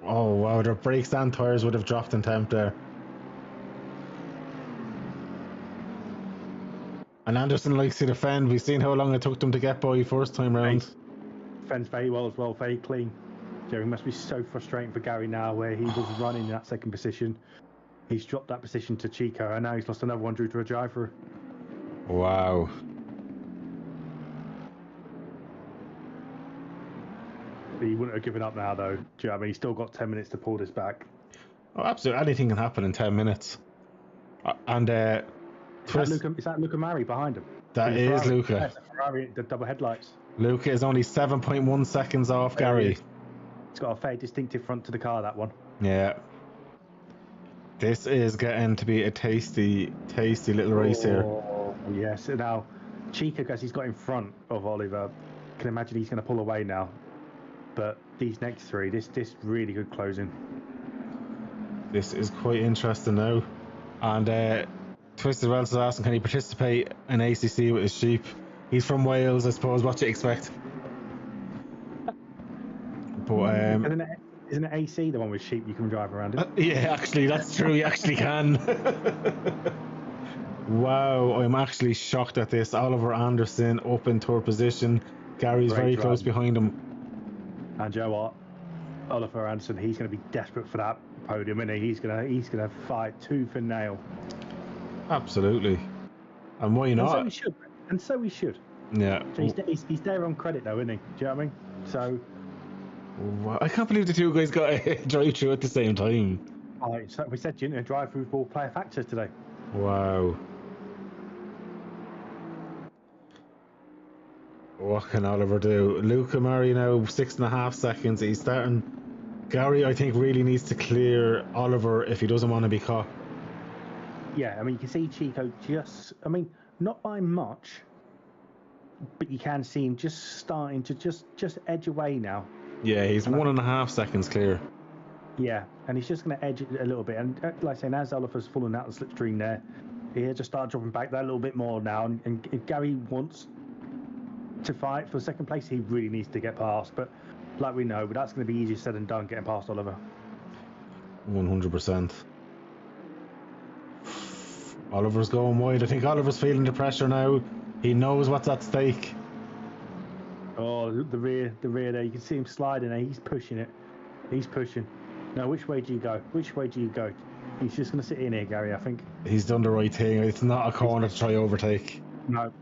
Oh, wow. Their brakes and tyres would have dropped in temp there. And Anderson likes to defend. We've seen how long it took them to get by first time round. Defends very well as well, very clean. Jerry must be so frustrating for Gary now where he was running in that second position. He's dropped that position to Chico and now he's lost another one due to a drive-through. Wow. He wouldn't have given up now though. Do you know what I mean? He's still got 10 minutes to pull this back. Oh, absolutely. Anything can happen in 10 minutes. And Is that Luca Murray behind him? that is Ferrari. Luca. Yes, Ferrari, the double headlights. Luca is only 7.1 seconds off Gary. It's got a very distinctive front to the car, that one. Yeah. This is getting to be a tasty little race here. Oh, yes. Now, Chico, as he's got in front of Oliver, can imagine he's going to pull away now. But these next three, this really good closing. This is quite interesting now. And Twisted Wells is asking, can he participate in ACC with his sheep? He's from Wales, I suppose. What do you expect? But Isn't it AC the one with sheep you can drive around in? yeah, actually, that's true. You actually can. Wow, I'm actually shocked at this. Oliver Anderson up in third position. Gary's Great very drive. close behind him. And you know what? Oliver Anderson, he's going to be desperate for that podium, isn't he? He's going to fight tooth and nail. Absolutely. And why not? And so he should. Yeah. So he's there on credit though, isn't he? Do you know what I mean? So Wow, I can't believe the two guys got a drive through at the same time. so we said, didn't we, drive-through will play a factor today. Wow. What can Oliver do? Luca Murray now 6.5 seconds. He's starting. Gary, I think, really needs to clear Oliver if he doesn't want to be caught. Yeah, I mean, you can see Chico not by much, but you can see him just starting to just edge away now. Yeah, he's 1.5 seconds clear. Yeah, and he's just going to edge it a little bit. And like I say, as Oliver's fallen out of the slipstream there, he'll just start dropping back that little bit more now. And if Gary wants to fight for second place, he really needs to get past. But like we know, but that's going to be easier said than done, getting past Oliver. 100%. Oliver's going wide. I think Oliver's feeling the pressure now. He knows what's at stake. Oh, the rear there. You can see him sliding there. He's pushing it. He's pushing. Now, which way do you go? Which way do you go? He's just going to sit in here, Gary, I think. He's done the right thing. It's not a corner to try overtake. No.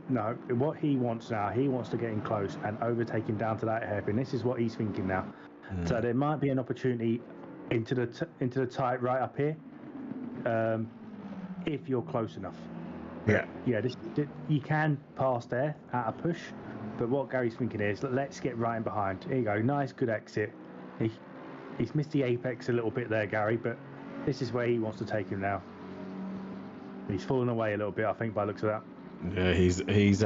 What he wants now, he wants to get in close and overtake him down to that hairpin. This is what he's thinking now. So there might be an opportunity into the tight right up here, if you're close enough. Yeah. Yeah, you can pass there at a push, but what Gary's thinking is, let's get right in behind. Here you go, nice, good exit. He's missed the apex a little bit there, Gary, but this is where he wants to take him now. He's fallen away a little bit, I think, by the looks of that. Yeah, he's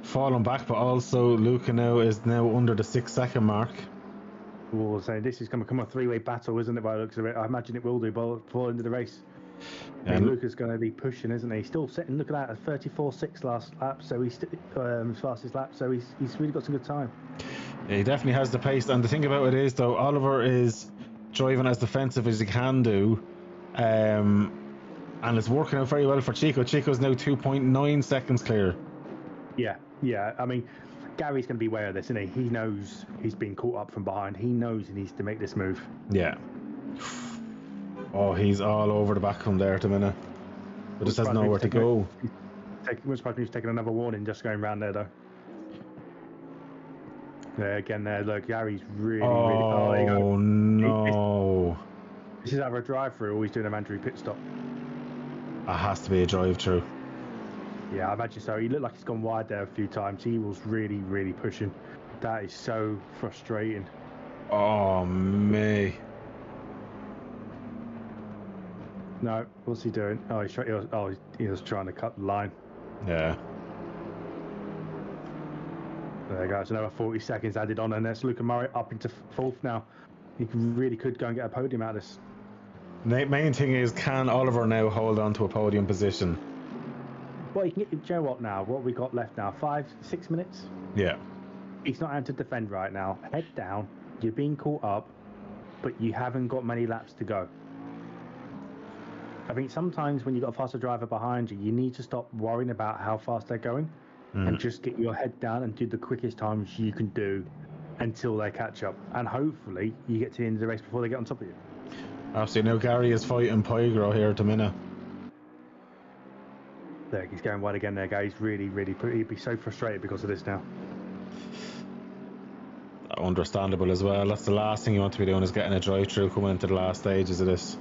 fallen back, but also Luca now is under the 6 second mark. We'll say this is going to become a three-way battle, isn't it, by the looks of it? I imagine it will do before the end of the race. And Luca's going to be pushing, isn't he? Still sitting, look at that, at 34.6 last lap, so he's fastest lap, so he's really got some good time. Yeah, he definitely has the pace, and the thing about it is, though, Oliver is driving as defensive as he can do, and it's working out very well for Chico. Chico's now 2.9 seconds clear. Yeah, I mean, Gary's going to be aware of this, isn't he? He knows he's been caught up from behind. He knows he needs to make this move. Yeah. Oh, he's all over the back from there at the minute. But just has nowhere to go. Looks like he's taking another warning just going round there, though. There again, there. Look, Gary's really. Oh, there you go. No. This is either a drive-through or he's doing a mandatory pit stop. It has to be a drive-through. Yeah, I imagine so. He looked like he's gone wide there a few times. He was really pushing. That is so frustrating. Oh, me. No, what's he doing? Oh, he was trying to cut the line. Yeah. There you go. It's another 40 seconds added on, and that's Luca Murray up into fourth now. He really could go and get a podium out of this. The main thing is, can Oliver now hold on to a podium position? Well, you can get. Do you know what now? What we got left now? 5-6 minutes? Yeah. He's not having to defend right now. Head down. You're being caught up, but you haven't got many laps to go. I think sometimes when you've got a faster driver behind you, you need to stop worrying about how fast they're going and just get your head down and do the quickest times you can do until they catch up. And hopefully you get to the end of the race before they get on top of you. Absolutely. Now Gary is fighting Pygro here at the minute. There, he's going wide again there, guys. He'd be so frustrated because of this now. Understandable as well. That's the last thing you want to be doing, is getting a drive-through coming into the last stages of this.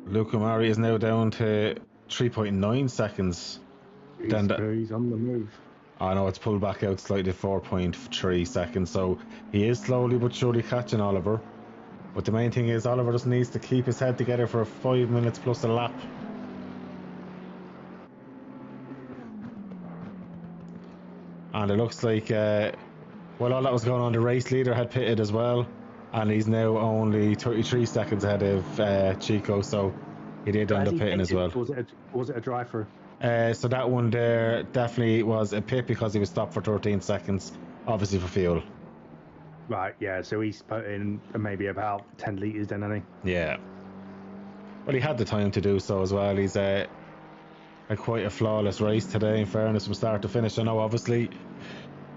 Luca Mari is now down to 3.9 seconds. He's on the move. I know it's pulled back out slightly, 4.3 seconds, so he is slowly but surely catching Oliver. But the main thing is, Oliver just needs to keep his head together for 5 minutes plus a lap. And it looks like, while all that was going on, the race leader had pitted as well, and he's now only 33 seconds ahead of Chico, so he did end up pitting as well. Was it a drive-through? So that one there definitely was a pit because he was stopped for 13 seconds, obviously for fuel. Right, yeah, so he's put in maybe about 10 litres then, hasn't he? Yeah. Well, he had the time to do so as well. He's had quite a flawless race today, in fairness, from start to finish. I know, obviously,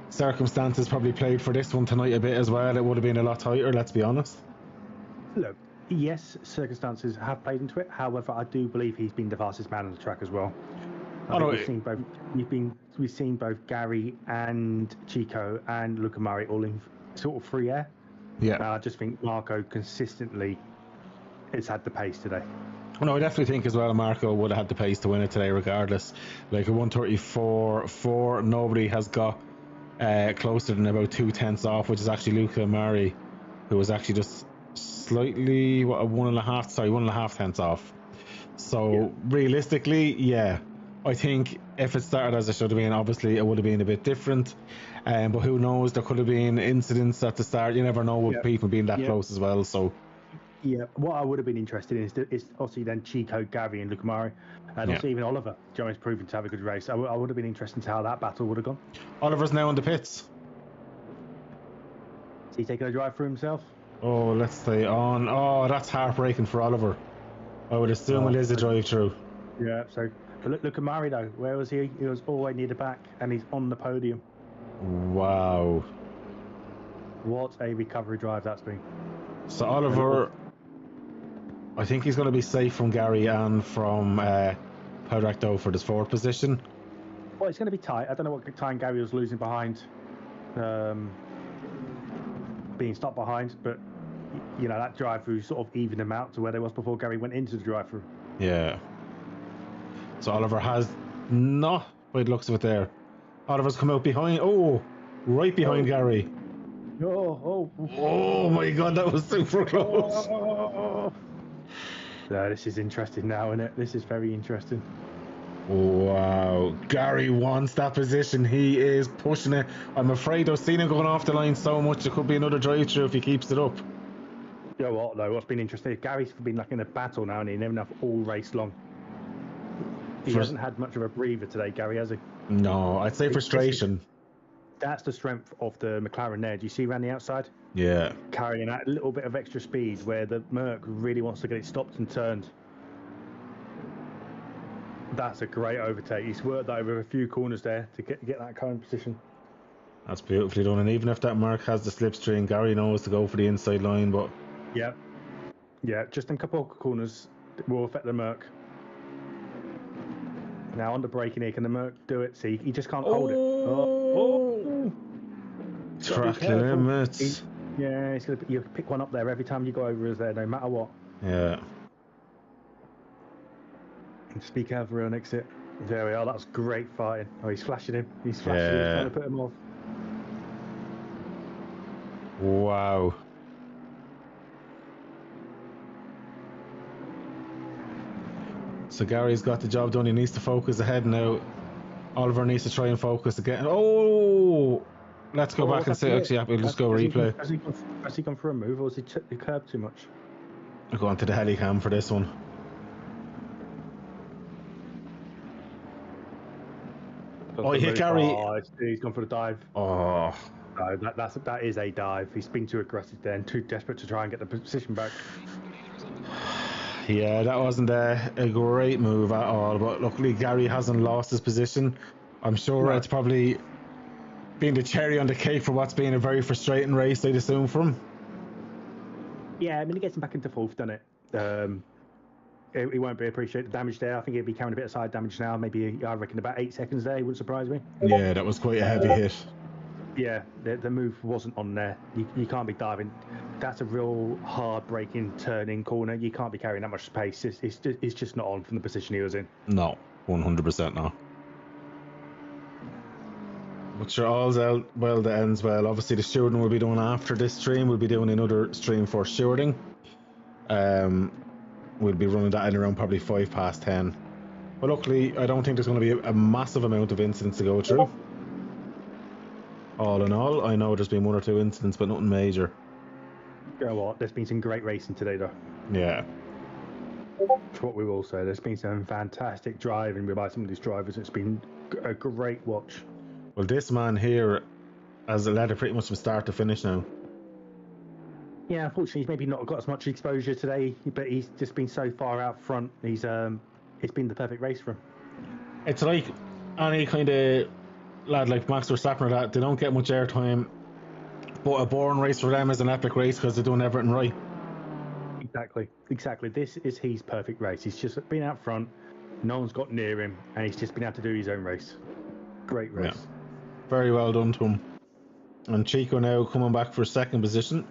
circumstances probably played for this one tonight a bit as well. It would have been a lot tighter, let's be honest. Look, yes, circumstances have played into it. However, I do believe he's been the fastest man on the track as well. We've seen both Gary and Chico and Luca Murray all in sort of free air. Yeah. I just think Marco consistently has had the pace today. No, I definitely think as well Marco would have had the pace to win it today regardless. Like a 1:34.4, nobody has got closer than about 2/10 off, which is actually Luca Murray, who was actually just slightly 1.5 tenths off. So realistically, yeah, I think if it started as it should have been, obviously it would have been a bit different. But who knows? There could have been incidents at the start. You never know with people being that close as well. So yeah, what I would have been interested in is obviously then Chico, Gary, and Lukamari, and also even Oliver. Joey's proven to have a good race. I would have been interested in how that battle would have gone. Oliver's now in the pits. Is he taking a drive for himself? Oh, let's stay on. Oh, that's heartbreaking for Oliver. I would assume it is a drive-through. Yeah. So look at Murray though. Where was he? He was all the way near the back, and he's on the podium. Wow. What a recovery drive that's been. So Oliver, I think he's going to be safe from Gary and from Tahko for this fourth position. Well, it's going to be tight. I don't know what time Gary was losing behind, being stopped behind, but you know that drive-through sort of evened them out to where they was before Gary went into the drive-through. Yeah. So Oliver has not, by the looks of it there. Oliver's come out behind. Oh, right behind Gary. Oh my God, that was super close. No, this is interesting now, isn't it? This is very interesting. Wow, Gary wants that position. He is pushing it. I'm afraid I've seen him going off the line so much. It could be another drive-through if he keeps it up. You know what, though? What's been interesting? Gary's been like in a battle now, and he never enough all race long. He hasn't had much of a breather today, Gary, has he? No, I'd say frustration. That's the strength of the McLaren there. Do you see around the outside? Yeah. Carrying that little bit of extra speed where the Merc really wants to get it stopped and turned. That's a great overtake. He's worked over a few corners there to get that current position. That's beautifully done. And even if that Merc has the slipstream, Gary knows to go for the inside line. But yeah, just in a couple of corners will affect the Merc. Now on the braking here, can the Merc do it? See, he just can't hold it. Track limits. He's gonna you pick one up there every time you go over is there, no matter what. Yeah. Just be careful on exit. There we are. That's great fighting. Oh, he's flashing him. He's flashing him, trying to put him off. Wow. So Gary's got the job done. He needs to focus ahead now. Oliver needs to try and focus again. Oh, let's go back and say, actually, we'll just go replay. Has he gone for a move, or has he checked the curb too much? I'll go on to the helicam for this one. Oh, he hit Gary. Oh, he's gone for the dive. Oh. No, that is a dive. He's been too aggressive there and too desperate to try and get the position back. Yeah, that wasn't a great move at all, but luckily Gary hasn't lost his position. I'm sure it's probably been the cherry on the cake for what's been a very frustrating race, I'd assume, for him. Yeah, I mean, it gets him back into fourth, doesn't it? He won't be appreciated the damage there. I think he'll be carrying a bit of side damage now. Maybe, I reckon, about 8 seconds there. It wouldn't surprise me. Yeah, that was quite a heavy hit. Yeah, the move wasn't on there. You can't be diving. That's a real hard braking, turning corner. You can't be carrying that much pace. It's just not on from the position he was in. No, 100% no. But sure, all's out well that ends well. Obviously, the stewarding we'll be doing after this stream. We'll be doing another stream for stewarding. We'll be running that in around probably 10:05. But luckily, I don't think there's going to be a massive amount of incidents to go through. All in all, I know there's been 1 or 2 incidents, but nothing major. You know what? There's been some great racing today, though. Yeah. That's what we will say. There's been some fantastic driving by some of these drivers. It's been a great watch. Well, this man here has led it pretty much from start to finish now. Yeah, unfortunately, he's maybe not got as much exposure today, but he's just been so far out front. It's been the perfect race for him. It's like any kind of lad like Max Verstappen or that, they don't get much airtime, but a boring race for them is an epic race because they're doing everything right. Exactly. This is his perfect race. He's just been out front, no one's got near him, and he's just been able to do his own race. Great race. Yeah. Very well done to him. And Chico now coming back for second position.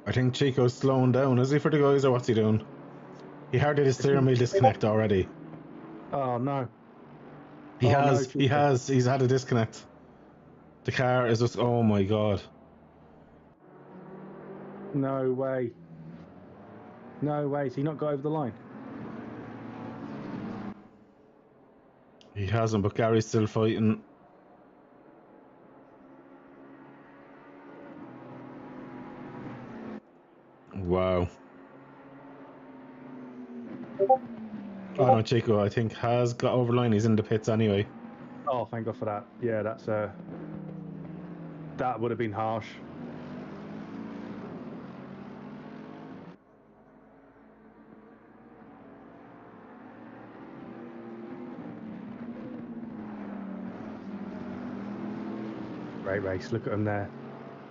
I think Chico's slowing down, is he, for the guys, or what's he doing? He hardly did steering wheel disconnect already. Oh no. He's had a disconnect. The car is just, oh my god. No way. Has he not got over the line? He hasn't, but Gary's still fighting. Wow. Oh no, Chico, I think has got over line. He's in the pits anyway. Oh, thank God for that. Yeah, that's that would have been harsh. Great race. Look at him there.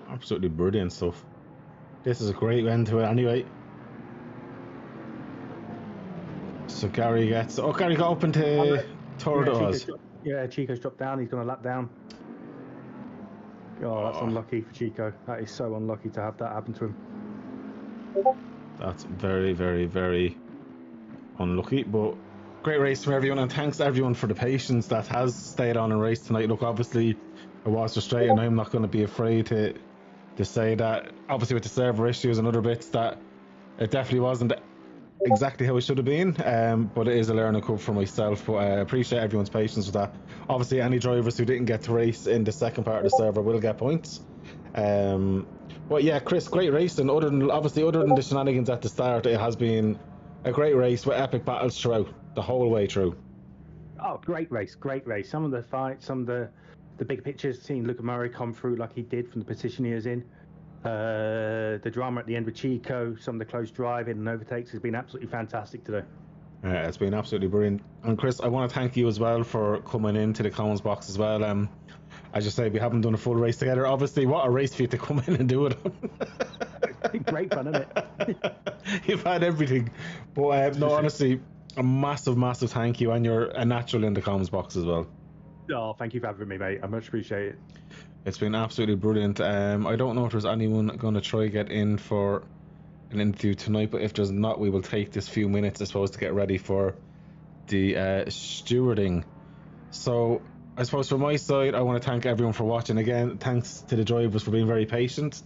Absolutely brilliant stuff. This is a great end to it anyway. So Gary gets... Oh, Gary got up into third it was. Yeah, Chico's dropped down. He's gone a lap down. Oh, that's unlucky for Chico. That is so unlucky to have that happen to him. That's very, very, very unlucky, but great race from everyone, and thanks to everyone for the patience that has stayed on and raced tonight. Look, obviously it was frustrating. I'm not going to be afraid to say that, obviously with the server issues and other bits, that it definitely wasn't exactly how it should have been, but it is a learning curve for myself. But I appreciate everyone's patience with that. Obviously any drivers who didn't get to race in the second part of the server will get points. But yeah, Chris, great race, and other than the shenanigans at the start, it has been a great race with epic battles throughout the whole way through. Oh, great race. Some of the fights, some of the big pictures, seeing Luca Murray come through like he did from the position he was in. The drama at the end with Chico, some of the close driving and overtakes has been absolutely fantastic today. It's been absolutely brilliant. And Chris, I want to thank you as well for coming into the comments box as well. As you say, we haven't done a full race together. Obviously, what a race for you to come in and do it. Great fun, isn't it? You've had everything. But no, honestly, a massive, massive thank you, and you're a natural in the comments box as well. Oh, thank you for having me, mate. I much appreciate it. It's been absolutely brilliant. I don't know if there's anyone going to try get in for an interview tonight, but if there's not, we will take this few minutes, I suppose, to get ready for the stewarding. So I suppose from my side, I want to thank everyone for watching. Again, thanks to the drivers for being very patient.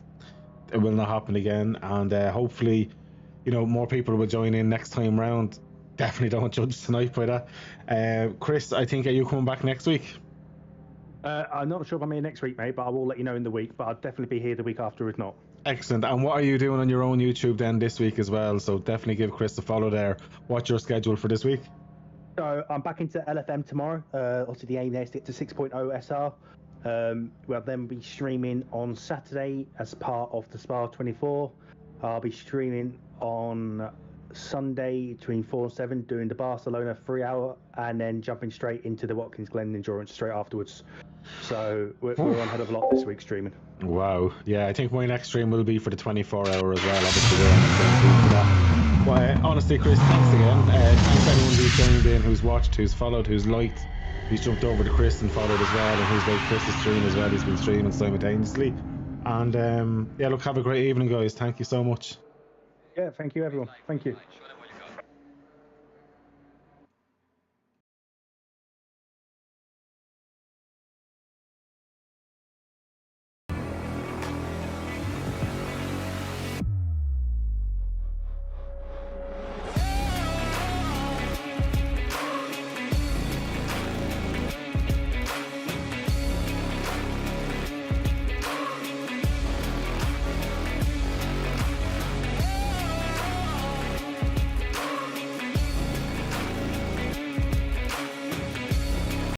It will not happen again, and hopefully, more people will join in next time round. Definitely don't judge tonight by that. Chris, I think, are you coming back next week? I'm not sure if I'm here next week, mate, but I will let you know in the week. But I'll definitely be here the week after, if not. Excellent. And what are you doing on your own YouTube then this week as well? So definitely give Chris a follow there. What's your schedule for this week? So I'm back into LFM tomorrow. Obviously the aim there is to get to 6.0 SR. We'll then be streaming on Saturday as part of the Spa 24. I'll be streaming on Sunday between 4 and 7 doing the Barcelona 3-hour, and then jumping straight into the Watkins Glen Endurance straight afterwards. So we're on head of a lot this week streaming. Wow. Yeah, I think my next stream will be for the 24-hour as well. Obviously we're on the same team for that. Well, honestly, Chris, thanks again. Thanks anyone who's joined in, who's watched, who's followed, who's liked, who's jumped over to Chris and followed as well, and who's liked Chris's stream as well. He's been streaming simultaneously. And yeah, look, have a great evening, guys. Thank you so much. Yeah, thank you, everyone. Thank you.